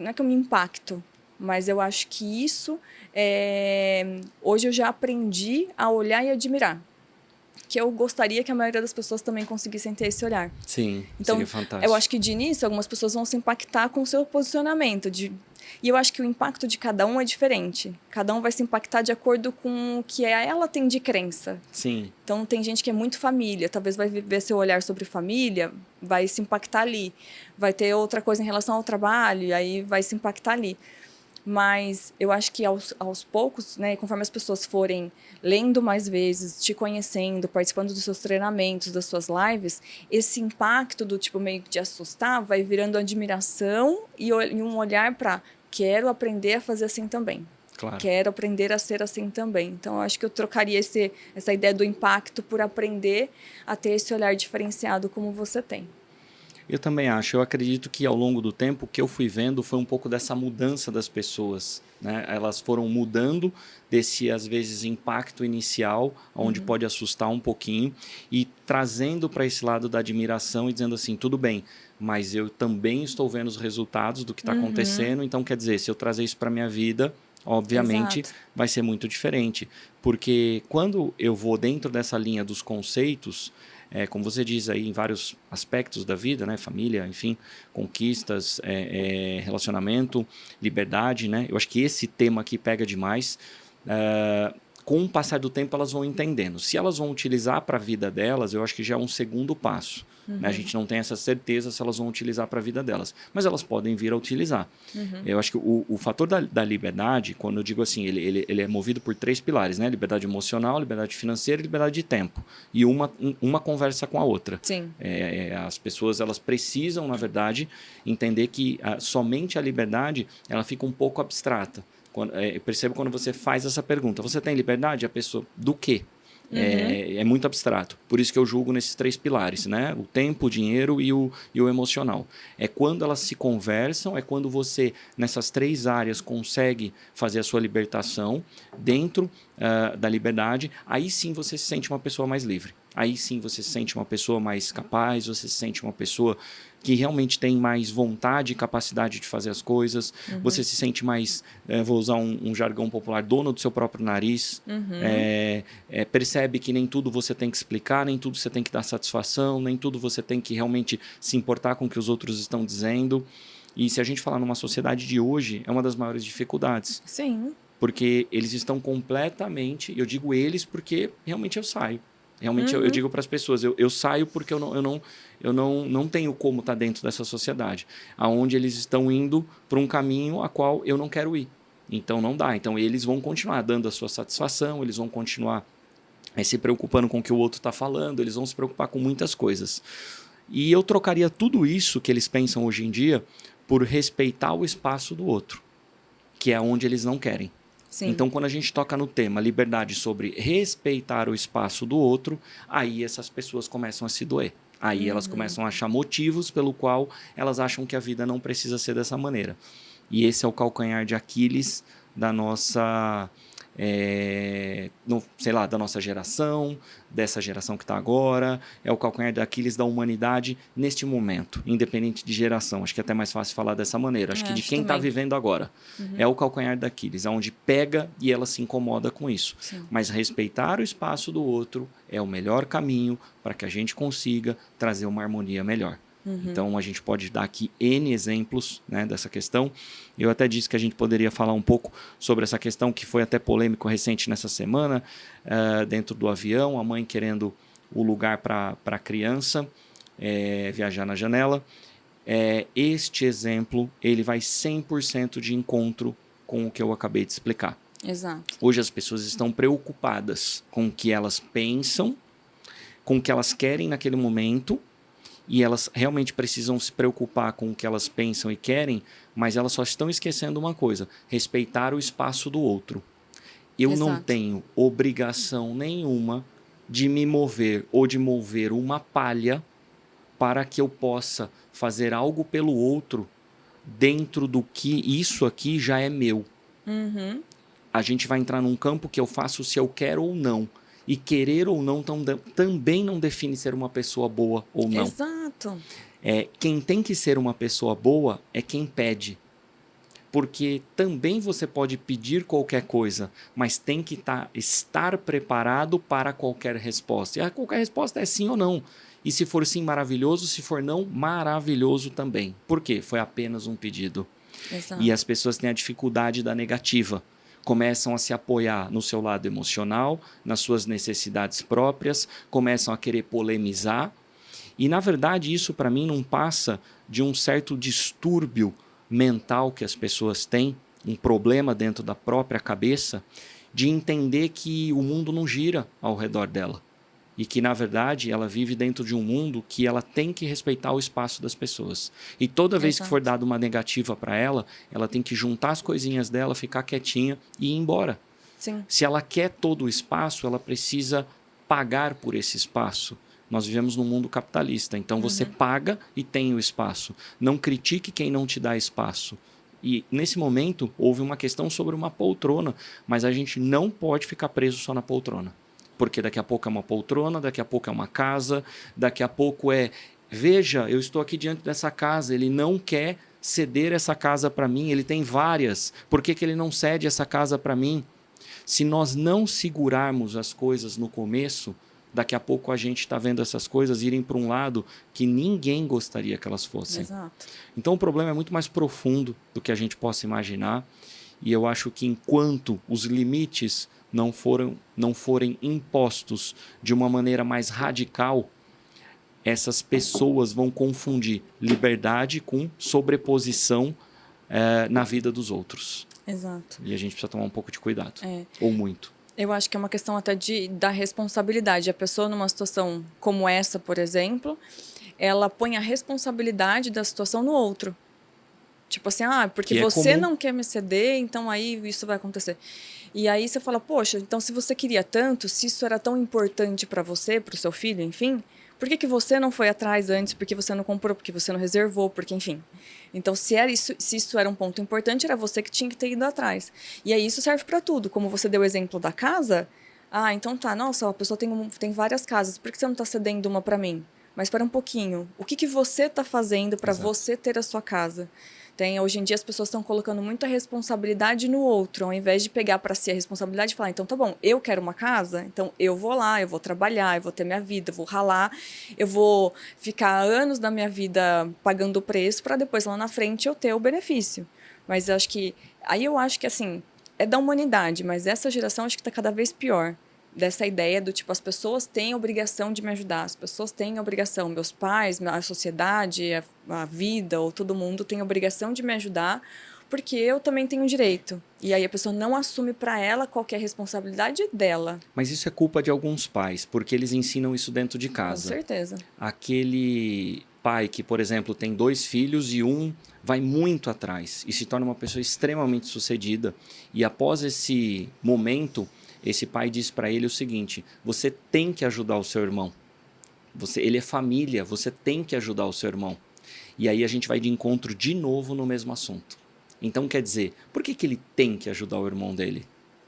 é que eu me impacto, mas eu acho que isso, hoje eu já aprendi a olhar e admirar. Que eu gostaria que a maioria das pessoas também conseguissem ter esse olhar. Sim, então, seria fantástico. Eu acho que de início algumas pessoas vão se impactar com o seu posicionamento. E eu acho que o impacto de cada um é diferente. Cada um vai se impactar de acordo com o que ela tem de crença. Sim. Então tem gente que é muito família, talvez vai ver seu olhar sobre família, vai se impactar ali. Vai ter outra coisa em relação ao trabalho, e aí vai se impactar ali. Mas eu acho que aos poucos, né, conforme as pessoas forem lendo mais vezes, te conhecendo, participando dos seus treinamentos, das suas lives, esse impacto do tipo meio de assustar vai virando admiração e um olhar para quero aprender a fazer assim também. Claro. Quero aprender a ser assim também. Então, eu acho que eu trocaria essa ideia do impacto por aprender a ter esse olhar diferenciado como você tem. Eu também acho. Eu acredito que ao longo do tempo o que eu fui vendo foi um pouco dessa mudança das pessoas, né? Elas foram mudando desse, às vezes, impacto inicial, onde pode assustar um pouquinho, e trazendo para esse lado da admiração e dizendo assim, tudo bem, mas eu também estou vendo os resultados do que está acontecendo, então quer dizer, se eu trazer isso para a minha vida, obviamente, vai ser muito diferente. Porque quando eu vou dentro dessa linha dos conceitos, como você diz aí, em vários aspectos da vida, né? Família, enfim, conquistas, relacionamento, liberdade, né? Eu acho que esse tema aqui pega demais. Com o passar do tempo, elas vão entendendo. Se elas vão utilizar para a vida delas, eu acho que já é um segundo passo. Né? A gente não tem essa certeza se elas vão utilizar para a vida delas, mas elas podem vir a utilizar. Eu acho que o fator da liberdade, quando eu digo assim, ele é movido por 3 pilares, né? Liberdade emocional, liberdade financeira e liberdade de tempo. E uma conversa com a outra. Sim. As pessoas elas precisam, na verdade, entender que somente a liberdade ela fica um pouco abstrata. Eu percebo quando você faz essa pergunta, você tem liberdade? A pessoa, do quê? É muito abstrato. Por isso que eu julgo nesses 3 pilares, né? O tempo, o dinheiro e o emocional. É quando elas se conversam, é quando você, nessas 3 áreas, consegue fazer a sua libertação dentro da liberdade. Aí sim você se sente uma pessoa mais livre. Aí sim você se sente uma pessoa mais capaz, você se sente uma pessoa que realmente tem mais vontade e capacidade de fazer as coisas. Você se sente mais, vou usar um jargão popular, dono do seu próprio nariz. Percebe que nem tudo você tem que explicar, nem tudo você tem que dar satisfação, nem tudo você tem que realmente se importar com o que os outros estão dizendo. E se a gente falar numa sociedade de hoje, é uma das maiores dificuldades. Sim. Porque eles estão completamente... Eu digo eles porque realmente eu saio. Realmente eu digo para as pessoas, eu saio porque eu não tenho como estar dentro dessa sociedade, aonde eles estão indo para um caminho a qual eu não quero ir. Então não dá. Então eles vão continuar dando a sua satisfação, eles vão continuar se preocupando com o que o outro está falando, eles vão se preocupar com muitas coisas. E eu trocaria tudo isso que eles pensam hoje em dia por respeitar o espaço do outro, que é onde eles não querem. Sim. Então, quando a gente toca no tema liberdade sobre respeitar o espaço do outro, aí essas pessoas começam a se doer. Aí elas começam a achar motivos pelo qual elas acham que a vida não precisa ser dessa maneira. E esse é o calcanhar de Aquiles da nossa... da nossa geração, dessa geração que está agora, é o calcanhar de Aquiles da humanidade neste momento, independente de geração. Acho que é até mais fácil falar dessa maneira. Acho que de quem está vivendo agora. É o calcanhar de Aquiles, onde pega e ela se incomoda com isso. Sim. Mas respeitar o espaço do outro é o melhor caminho para que a gente consiga trazer uma harmonia melhor. Então, a gente pode dar aqui N exemplos, né, dessa questão. Eu até disse que a gente poderia falar um pouco sobre essa questão que foi até polêmico recente nessa semana, dentro do avião, a mãe querendo o lugar para a criança viajar na janela. Este exemplo ele vai 100% de encontro com o que eu acabei de explicar. Exato. Hoje as pessoas estão preocupadas com o que elas pensam, com o que elas querem naquele momento, e elas realmente precisam se preocupar com o que elas pensam e querem, mas elas só estão esquecendo uma coisa: respeitar o espaço do outro. Eu não tenho obrigação nenhuma de me mover ou de mover uma palha para que eu possa fazer algo pelo outro dentro do que isso aqui já é meu. A gente vai entrar num campo que eu faço se eu quero ou não. E querer ou não também não define ser uma pessoa boa ou não. Exato. Quem tem que ser uma pessoa boa é quem pede. Porque também você pode pedir qualquer coisa, mas tem que estar preparado para qualquer resposta. E qualquer resposta é sim ou não. E se for sim, maravilhoso. Se for não, maravilhoso também. Por quê? Foi apenas um pedido. Exato. E as pessoas têm a dificuldade da negativa. Começam a se apoiar no seu lado emocional, nas suas necessidades próprias, começam a querer polemizar. E, na verdade, isso para mim não passa de um certo distúrbio mental que as pessoas têm, um problema dentro da própria cabeça, de entender que o mundo não gira ao redor dela. E que, na verdade, ela vive dentro de um mundo que ela tem que respeitar o espaço das pessoas. E toda vez que for dada uma negativa para ela, ela tem que juntar as coisinhas dela, ficar quietinha e ir embora. Sim. Se ela quer todo o espaço, ela precisa pagar por esse espaço. Nós vivemos num mundo capitalista, então você paga e tem o espaço. Não critique quem não te dá espaço. E, nesse momento, houve uma questão sobre uma poltrona, mas a gente não pode ficar preso só na poltrona. Porque daqui a pouco é uma poltrona, daqui a pouco é uma casa, daqui a pouco veja, eu estou aqui diante dessa casa, ele não quer ceder essa casa para mim, ele tem várias, por que ele não cede essa casa para mim? Se nós não segurarmos as coisas no começo, daqui a pouco a gente está vendo essas coisas irem para um lado que ninguém gostaria que elas fossem. Exato. Então o problema é muito mais profundo do que a gente possa imaginar, e eu acho que enquanto os limites não forem impostos de uma maneira mais radical, essas pessoas vão confundir liberdade com sobreposição na vida dos outros. Exato. E a gente precisa tomar um pouco de cuidado, ou muito. Eu acho que é uma questão até da responsabilidade. A pessoa numa situação como essa, por exemplo, ela põe a responsabilidade da situação no outro. Tipo assim, porque Que é você comum. não quer me ceder, então aí isso vai acontecer. E aí você fala, poxa, então se você queria tanto, se isso era tão importante para você, para o seu filho, enfim, por que você não foi atrás antes? Por que você não comprou? Por que você não reservou? Porque, enfim. Então, se isso era um ponto importante, era você que tinha que ter ido atrás. E aí isso serve para tudo. Como você deu o exemplo da casa, então tá, nossa, a pessoa tem várias casas, por que você não tá cedendo uma para mim? Mas espera um pouquinho. O que você está fazendo para Exato. você ter a sua casa? Hoje em dia as pessoas estão colocando muita responsabilidade no outro, ao invés de pegar para si a responsabilidade e falar, então tá bom, eu quero uma casa, então eu vou lá, eu vou trabalhar, eu vou ter minha vida, eu vou ralar, eu vou ficar anos da minha vida pagando o preço para depois lá na frente eu ter o benefício. Mas eu acho que assim, é da humanidade, mas essa geração acho que está cada vez pior. Dessa ideia do tipo, as pessoas têm a obrigação de me ajudar, as pessoas têm a obrigação, meus pais, a sociedade, a vida, ou todo mundo tem a obrigação de me ajudar, porque eu também tenho direito. E aí a pessoa não assume para ela qualquer responsabilidade dela. Mas isso é culpa de alguns pais, porque eles ensinam isso dentro de Com casa. certeza. Aquele pai que, por exemplo, tem 2 filhos e um vai muito atrás e se torna uma pessoa extremamente sucedida. E após esse momento, esse pai diz para ele o seguinte: você tem que ajudar o seu irmão. Ele é família, você tem que ajudar o seu irmão. E aí a gente vai de encontro de novo no mesmo assunto. Então quer dizer, por que ele tem que ajudar o irmão dele?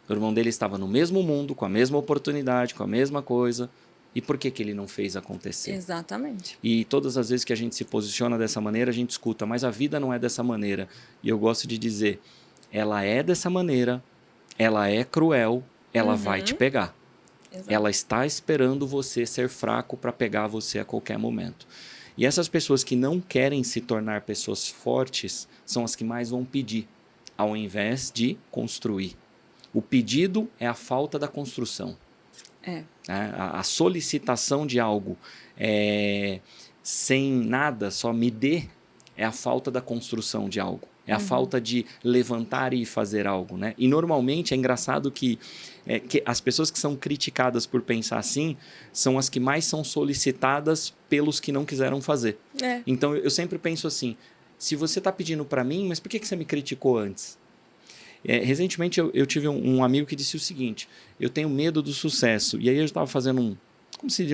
O irmão dele estava no mesmo mundo, com a mesma oportunidade, com a mesma coisa. E por que ele não fez acontecer? Exatamente. E todas as vezes que a gente se posiciona dessa maneira, a gente escuta, mas a vida não é dessa maneira. E eu gosto de dizer, ela é dessa maneira, ela é cruel, ela vai te pegar. Exato. Ela está esperando você ser fraco para pegar você a qualquer momento. E essas pessoas que não querem se tornar pessoas fortes são as que mais vão pedir, ao invés de construir. O pedido é a falta da construção. A solicitação de algo sem nada, só me dê, é a falta da construção de algo. É a falta de levantar e fazer algo, né? E normalmente é engraçado que as pessoas que são criticadas por pensar assim são as que mais são solicitadas pelos que não quiseram fazer. Então eu sempre penso assim, se você está pedindo para mim, mas por que você me criticou antes? Recentemente eu tive um amigo que disse o seguinte: eu tenho medo do sucesso. E aí eu estava fazendo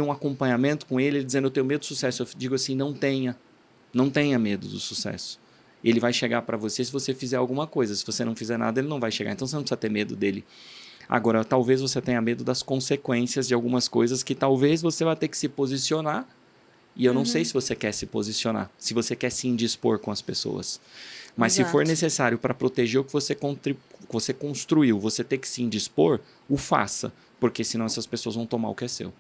um acompanhamento com ele dizendo: eu tenho medo do sucesso. Eu digo assim: não tenha medo do sucesso. Ele vai chegar para você se você fizer alguma coisa. Se você não fizer nada, ele não vai chegar. Então você não precisa ter medo dele. Agora, talvez você tenha medo das consequências de algumas coisas que talvez você vai ter que se posicionar. E eu não sei se você quer se posicionar, se você quer se indispor com as pessoas. Mas se for necessário para proteger o que você construiu, você ter que se indispor, o faça. Porque senão essas pessoas vão tomar o que é seu.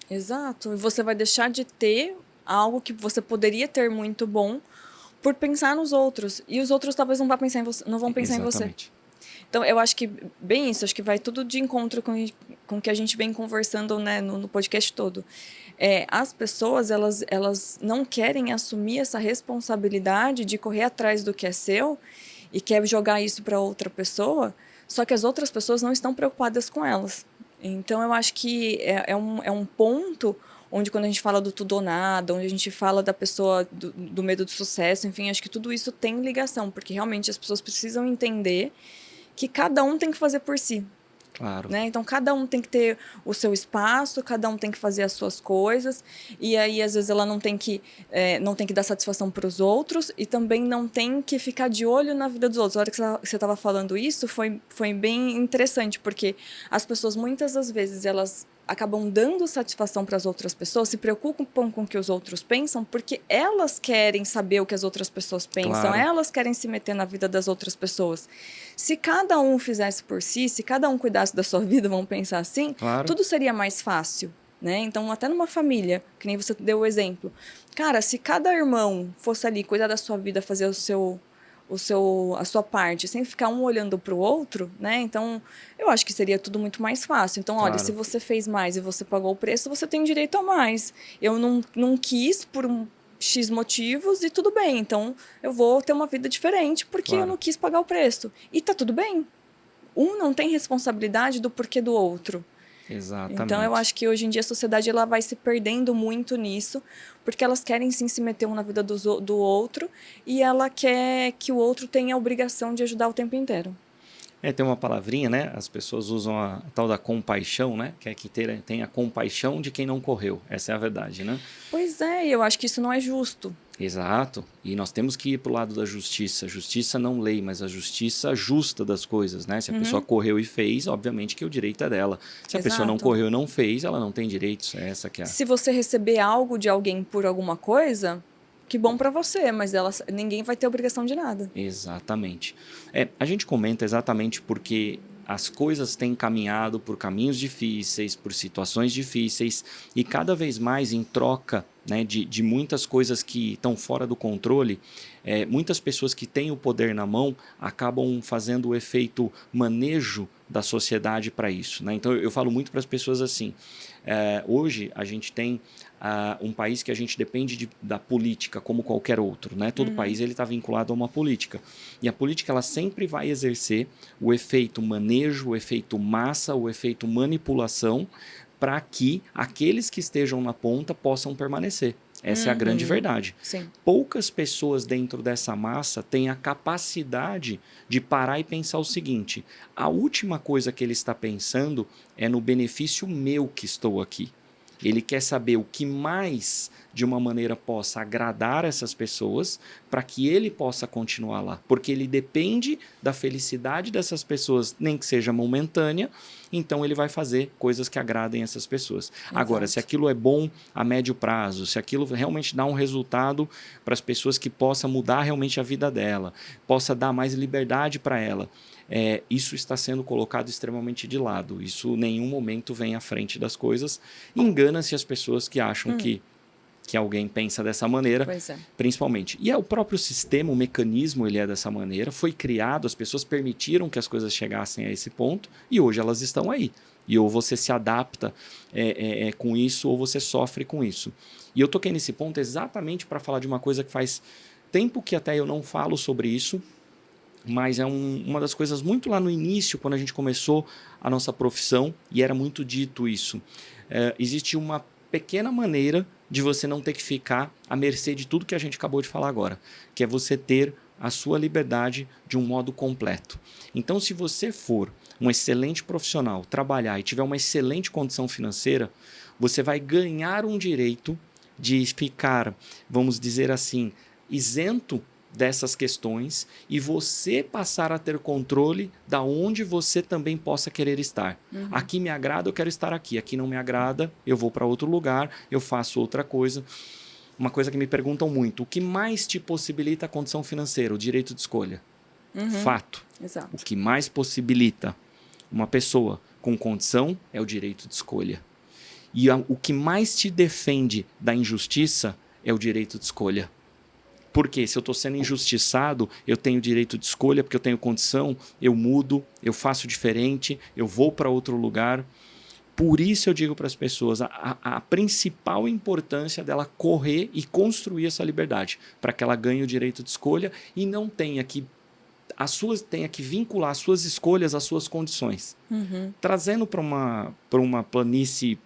Exato. E você vai deixar de ter algo que você poderia ter muito bom por pensar nos outros. E os outros talvez não vão pensar em você. Não vão pensar Exatamente. em você. Então, eu acho que bem isso. Acho que vai tudo de encontro com o que a gente vem conversando, né, no podcast todo. As pessoas, elas não querem assumir essa responsabilidade de correr atrás do que é seu e quer jogar isso para outra pessoa, só que as outras pessoas não estão preocupadas com elas. Então, eu acho que é um ponto onde, quando a gente fala do tudo ou nada, onde a gente fala da pessoa, do medo do sucesso, enfim, acho que tudo isso tem ligação, porque realmente as pessoas precisam entender que cada um tem que fazer por si. Claro. Né? Então, cada um tem que ter o seu espaço, cada um tem que fazer as suas coisas, e aí, às vezes, ela não tem que dar satisfação para os outros e também não tem que ficar de olho na vida dos outros. A hora que você estava falando isso, foi bem interessante, porque as pessoas, muitas das vezes, elas acabam dando satisfação para as outras pessoas, se preocupam com o que os outros pensam, porque elas querem saber o que as outras pessoas pensam, Claro. Elas querem se meter na vida das outras pessoas. Se cada um fizesse por si, se cada um cuidasse da sua vida, vamos pensar assim, Claro. tudo seria mais fácil. Né? Então, até numa família, que nem você deu o exemplo, cara, se cada irmão fosse ali cuidar da sua vida, fazer a sua parte, sem ficar um olhando para o outro, né? Então, eu acho que seria tudo muito mais fácil. Então, olha, se você fez mais e você pagou o preço, você tem direito a mais. Eu não quis por X motivos e tudo bem. Então, eu vou ter uma vida diferente porque eu não quis pagar o preço. E tá tudo bem. Um não tem responsabilidade do porquê do outro. Exatamente. Então, eu acho que hoje em dia a sociedade ela vai se perdendo muito nisso, porque elas querem sim se meter um na vida do outro e ela quer que o outro tenha a obrigação de ajudar o tempo inteiro. Tem uma palavrinha, né? As pessoas usam a tal da compaixão, né? Que é que tenha compaixão de quem não correu. Essa é a verdade, né? Pois é, eu acho que isso não é justo. Exato. E nós temos que ir para o lado da justiça. Justiça não lei, mas a justiça justa das coisas, né? Se a pessoa correu e fez, obviamente que o direito é dela. Se a pessoa não Exato. correu e não fez, ela não tem direitos. É essa que é a... Se você receber algo de alguém por alguma coisa, que bom pra você, mas ninguém vai ter obrigação de nada. Exatamente. A gente comenta exatamente porque as coisas têm caminhado por caminhos difíceis, por situações difíceis e cada vez mais em troca, né, de muitas coisas que estão fora do controle, muitas pessoas que têm o poder na mão acabam fazendo o efeito manejo da sociedade para isso, né? Então eu falo muito para as pessoas assim, hoje a gente tem um país que a gente depende da política como qualquer outro, né? Todo país ele está vinculado a uma política e a política ela sempre vai exercer o efeito manejo, o efeito massa, o efeito manipulação para que aqueles que estejam na ponta possam permanecer. Essa é a grande verdade. Sim. Poucas pessoas dentro dessa massa têm a capacidade de parar e pensar o seguinte: a última coisa que ele está pensando é no benefício meu que estou aqui. Ele quer saber o que mais, de uma maneira, possa agradar essas pessoas para que ele possa continuar lá. Porque ele depende da felicidade dessas pessoas, nem que seja momentânea, então ele vai fazer coisas que agradem essas pessoas. Exato. Agora, se aquilo é bom a médio prazo, se aquilo realmente dá um resultado para as pessoas que possa mudar realmente a vida dela, possa dar mais liberdade para ela, isso está sendo colocado extremamente de lado. Isso em nenhum momento vem à frente das coisas. Engana-se as pessoas que acham que alguém pensa dessa maneira, principalmente. E o próprio sistema, o mecanismo, ele é dessa maneira, foi criado, as pessoas permitiram que as coisas chegassem a esse ponto e hoje elas estão aí. E ou você se adapta com isso ou você sofre com isso. E eu toquei nesse ponto exatamente para falar de uma coisa que faz tempo que até eu não falo sobre isso, mas é uma das coisas muito lá no início, quando a gente começou a nossa profissão, e era muito dito isso. Existe uma pequena maneira de você não ter que ficar à mercê de tudo que a gente acabou de falar agora, que é você ter a sua liberdade de um modo completo. Então, se você for um excelente profissional, trabalhar e tiver uma excelente condição financeira, você vai ganhar um direito de ficar, vamos dizer assim, isento dessas questões e você passar a ter controle da onde você também possa querer estar. Aqui me agrada, eu quero estar aqui. Aqui não me agrada, eu vou para outro lugar, eu faço outra coisa. Uma coisa que me perguntam muito: o que mais te possibilita a condição financeira? O direito de escolha. Fato. Exato. O que mais possibilita uma pessoa com condição é o direito de escolha. E o que mais te defende da injustiça é o direito de escolha. Porque se eu estou sendo injustiçado, eu tenho direito de escolha, porque eu tenho condição, eu mudo, eu faço diferente, eu vou para outro lugar. Por isso eu digo para as pessoas, a principal importância dela correr e construir essa liberdade, para que ela ganhe o direito de escolha e não tenha que vincular as suas escolhas às suas condições. Trazendo para uma planície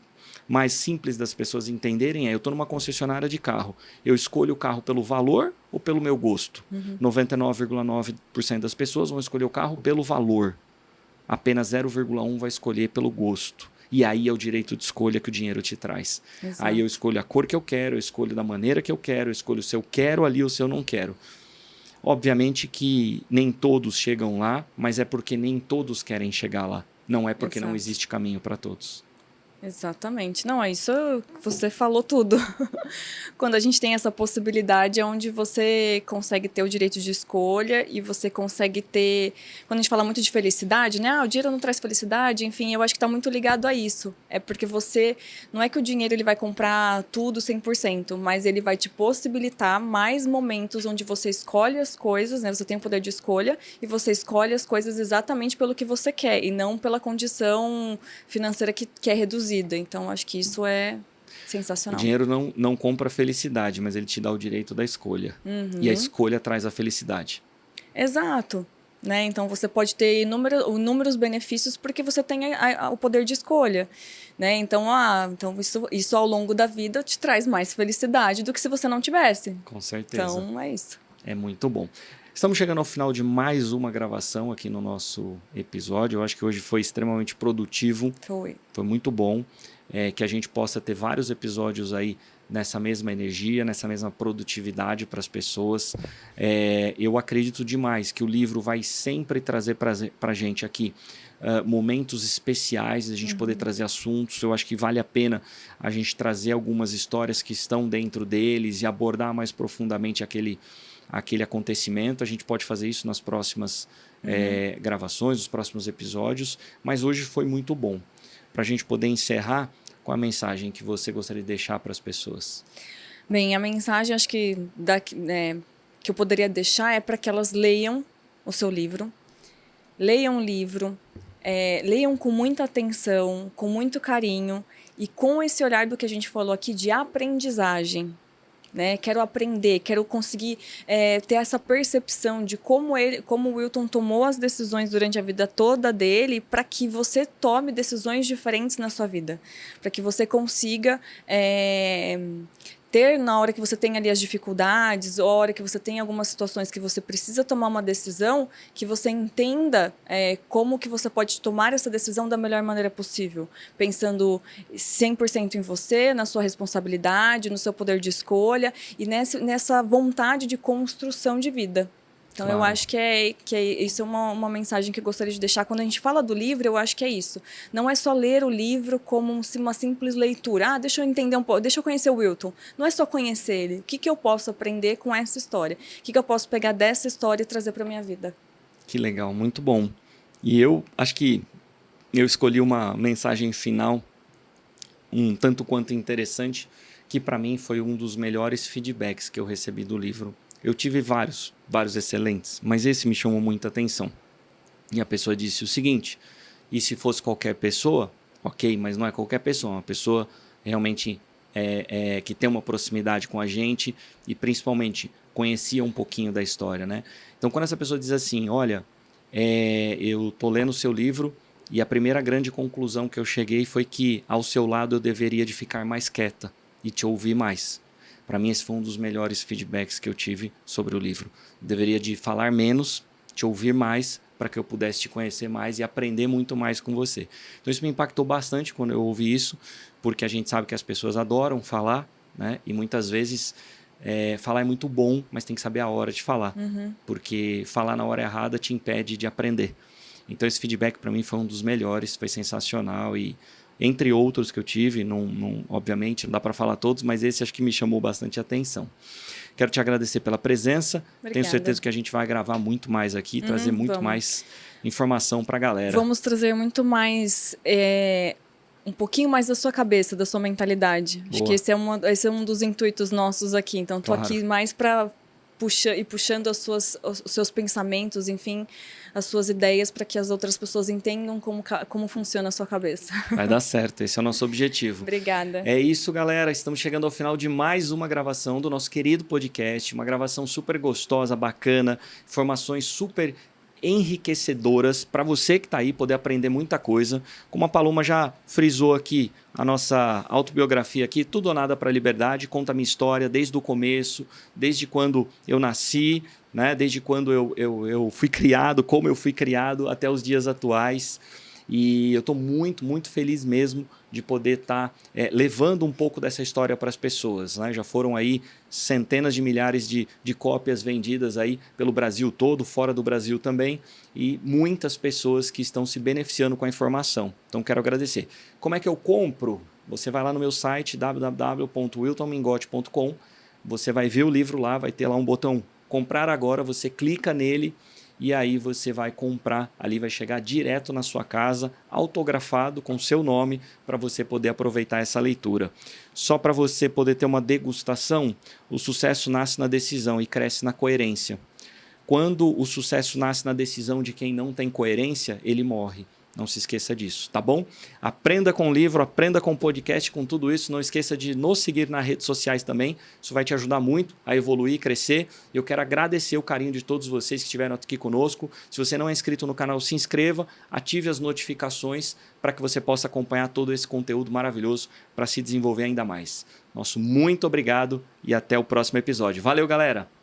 mais simples das pessoas entenderem, eu estou numa concessionária de carro. Eu escolho o carro pelo valor ou pelo meu gosto? 99,9% das pessoas vão escolher o carro pelo valor. Apenas 0,1% vai escolher pelo gosto. E aí é o direito de escolha que o dinheiro te traz. Exato. Aí eu escolho a cor que eu quero, eu escolho da maneira que eu quero, eu escolho se eu quero ali ou se eu não quero. Obviamente que nem todos chegam lá, mas é porque nem todos querem chegar lá. Não é porque não existe caminho para todos. Exatamente. Não, isso você falou tudo. Quando a gente tem essa possibilidade é onde você consegue ter o direito de escolha e você consegue ter... Quando a gente fala muito de felicidade, né? O dinheiro não traz felicidade, enfim, eu acho que está muito ligado a isso. É porque você... Não é que o dinheiro ele vai comprar tudo 100%, mas ele vai te possibilitar mais momentos onde você escolhe as coisas, né? Você tem o poder de escolha e você escolhe as coisas exatamente pelo que você quer e não pela condição financeira que é reduzida. Então, acho que isso é sensacional. O dinheiro não compra felicidade, mas ele te dá o direito da escolha. E a escolha traz a felicidade. Exato. né? Então, você pode ter inúmeros benefícios porque você tem o poder de escolha, né? Então, isso ao longo da vida te traz mais felicidade do que se você não tivesse. Com certeza. Então, é isso. É muito bom. Estamos chegando ao final de mais uma gravação aqui no nosso episódio. Eu acho que hoje foi extremamente produtivo. Foi muito bom. Que a gente possa ter vários episódios aí nessa mesma energia, nessa mesma produtividade para as pessoas. Eu acredito demais que o livro vai sempre trazer para a gente aqui momentos especiais, a gente poder trazer assuntos. Eu acho que vale a pena a gente trazer algumas histórias que estão dentro deles e abordar mais profundamente aquele acontecimento. A gente pode fazer isso nas próximas gravações, nos próximos episódios, mas hoje foi muito bom. Para a gente poder encerrar, com a mensagem que você gostaria de deixar para as pessoas? Bem, a mensagem acho que eu poderia deixar é para que elas leiam o seu livro, leiam o livro, leiam com muita atenção, com muito carinho e com esse olhar do que a gente falou aqui de aprendizagem. Né? Quero aprender, quero conseguir ter essa percepção de como o Wilton tomou as decisões durante a vida toda dele para que você tome decisões diferentes na sua vida, para que você consiga ter, na hora que você tem ali as dificuldades, ou a hora que você tem algumas situações que você precisa tomar uma decisão, que você entenda como que você pode tomar essa decisão da melhor maneira possível, pensando 100% em você, na sua responsabilidade, no seu poder de escolha e nessa vontade de construção de vida. Então, claro. Eu acho que isso é uma mensagem que eu gostaria de deixar. Quando a gente fala do livro, eu acho que é isso. Não é só ler o livro como uma simples leitura. Deixa eu entender um pouco, deixa eu conhecer o Wilton. Não é só conhecer ele. O que eu posso aprender com essa história? O que eu posso pegar dessa história e trazer para a minha vida? Que legal, muito bom. E eu acho que eu escolhi uma mensagem final um tanto quanto interessante, que para mim foi um dos melhores feedbacks que eu recebi do livro. Eu tive vários excelentes, mas esse me chamou muita atenção. E a pessoa disse o seguinte: e se fosse qualquer pessoa, ok, mas não é qualquer pessoa, uma pessoa realmente que tem uma proximidade com a gente e principalmente conhecia um pouquinho da história, né? Então, quando essa pessoa diz assim, olha, eu tô lendo o seu livro e a primeira grande conclusão que eu cheguei foi que ao seu lado eu deveria de ficar mais quieta e te ouvir mais. Para mim, esse foi um dos melhores feedbacks que eu tive sobre o livro. Eu deveria de falar menos, te ouvir mais, para que eu pudesse te conhecer mais e aprender muito mais com você. Então, isso me impactou bastante quando eu ouvi isso, porque a gente sabe que as pessoas adoram falar, né? E muitas vezes falar é muito bom, mas tem que saber a hora de falar, porque falar na hora errada te impede de aprender. Então, esse feedback para mim foi um dos melhores, foi sensacional e entre outros que eu tive, obviamente não dá para falar todos, mas esse acho que me chamou bastante atenção. Quero te agradecer pela presença. Obrigada. Tenho certeza que a gente vai gravar muito mais aqui, trazer muito mais informação para a galera. Vamos trazer muito mais, um pouquinho mais da sua cabeça, da sua mentalidade. Boa. Acho que esse é um dos intuitos nossos aqui. Então, estou aqui mais para puxando os seus pensamentos, enfim, as suas ideias para que as outras pessoas entendam como funciona a sua cabeça. Vai dar certo, esse é o nosso objetivo. Obrigada. É isso, galera. Estamos chegando ao final de mais uma gravação do nosso querido podcast. Uma gravação super gostosa, bacana, informações super enriquecedoras para você que está aí poder aprender muita coisa. Como a Paloma já frisou aqui, a nossa autobiografia aqui, Tudo ou Nada para a Liberdade, conta a minha história desde o começo, desde quando eu nasci, né? Desde quando eu fui criado, como eu fui criado até os dias atuais. E eu estou muito, muito feliz mesmo de poder estar levando um pouco dessa história para as pessoas, né? Já foram aí centenas de milhares de cópias vendidas aí pelo Brasil todo, fora do Brasil também, e muitas pessoas que estão se beneficiando com a informação. Então, quero agradecer. Como é que eu compro? Você vai lá no meu site, www.wiltonmingote.com, você vai ver o livro lá, vai ter lá um botão comprar agora, você clica nele, e aí você vai comprar, ali vai chegar direto na sua casa, autografado com seu nome, para você poder aproveitar essa leitura. Só para você poder ter uma degustação, o sucesso nasce na decisão e cresce na coerência. Quando o sucesso nasce na decisão de quem não tem coerência, ele morre. Não se esqueça disso, tá bom? Aprenda com o livro, aprenda com o podcast, com tudo isso. Não esqueça de nos seguir nas redes sociais também. Isso vai te ajudar muito a evoluir, crescer. Eu quero agradecer o carinho de todos vocês que estiveram aqui conosco. Se você não é inscrito no canal, se inscreva, ative as notificações para que você possa acompanhar todo esse conteúdo maravilhoso para se desenvolver ainda mais. Nosso muito obrigado e até o próximo episódio. Valeu, galera!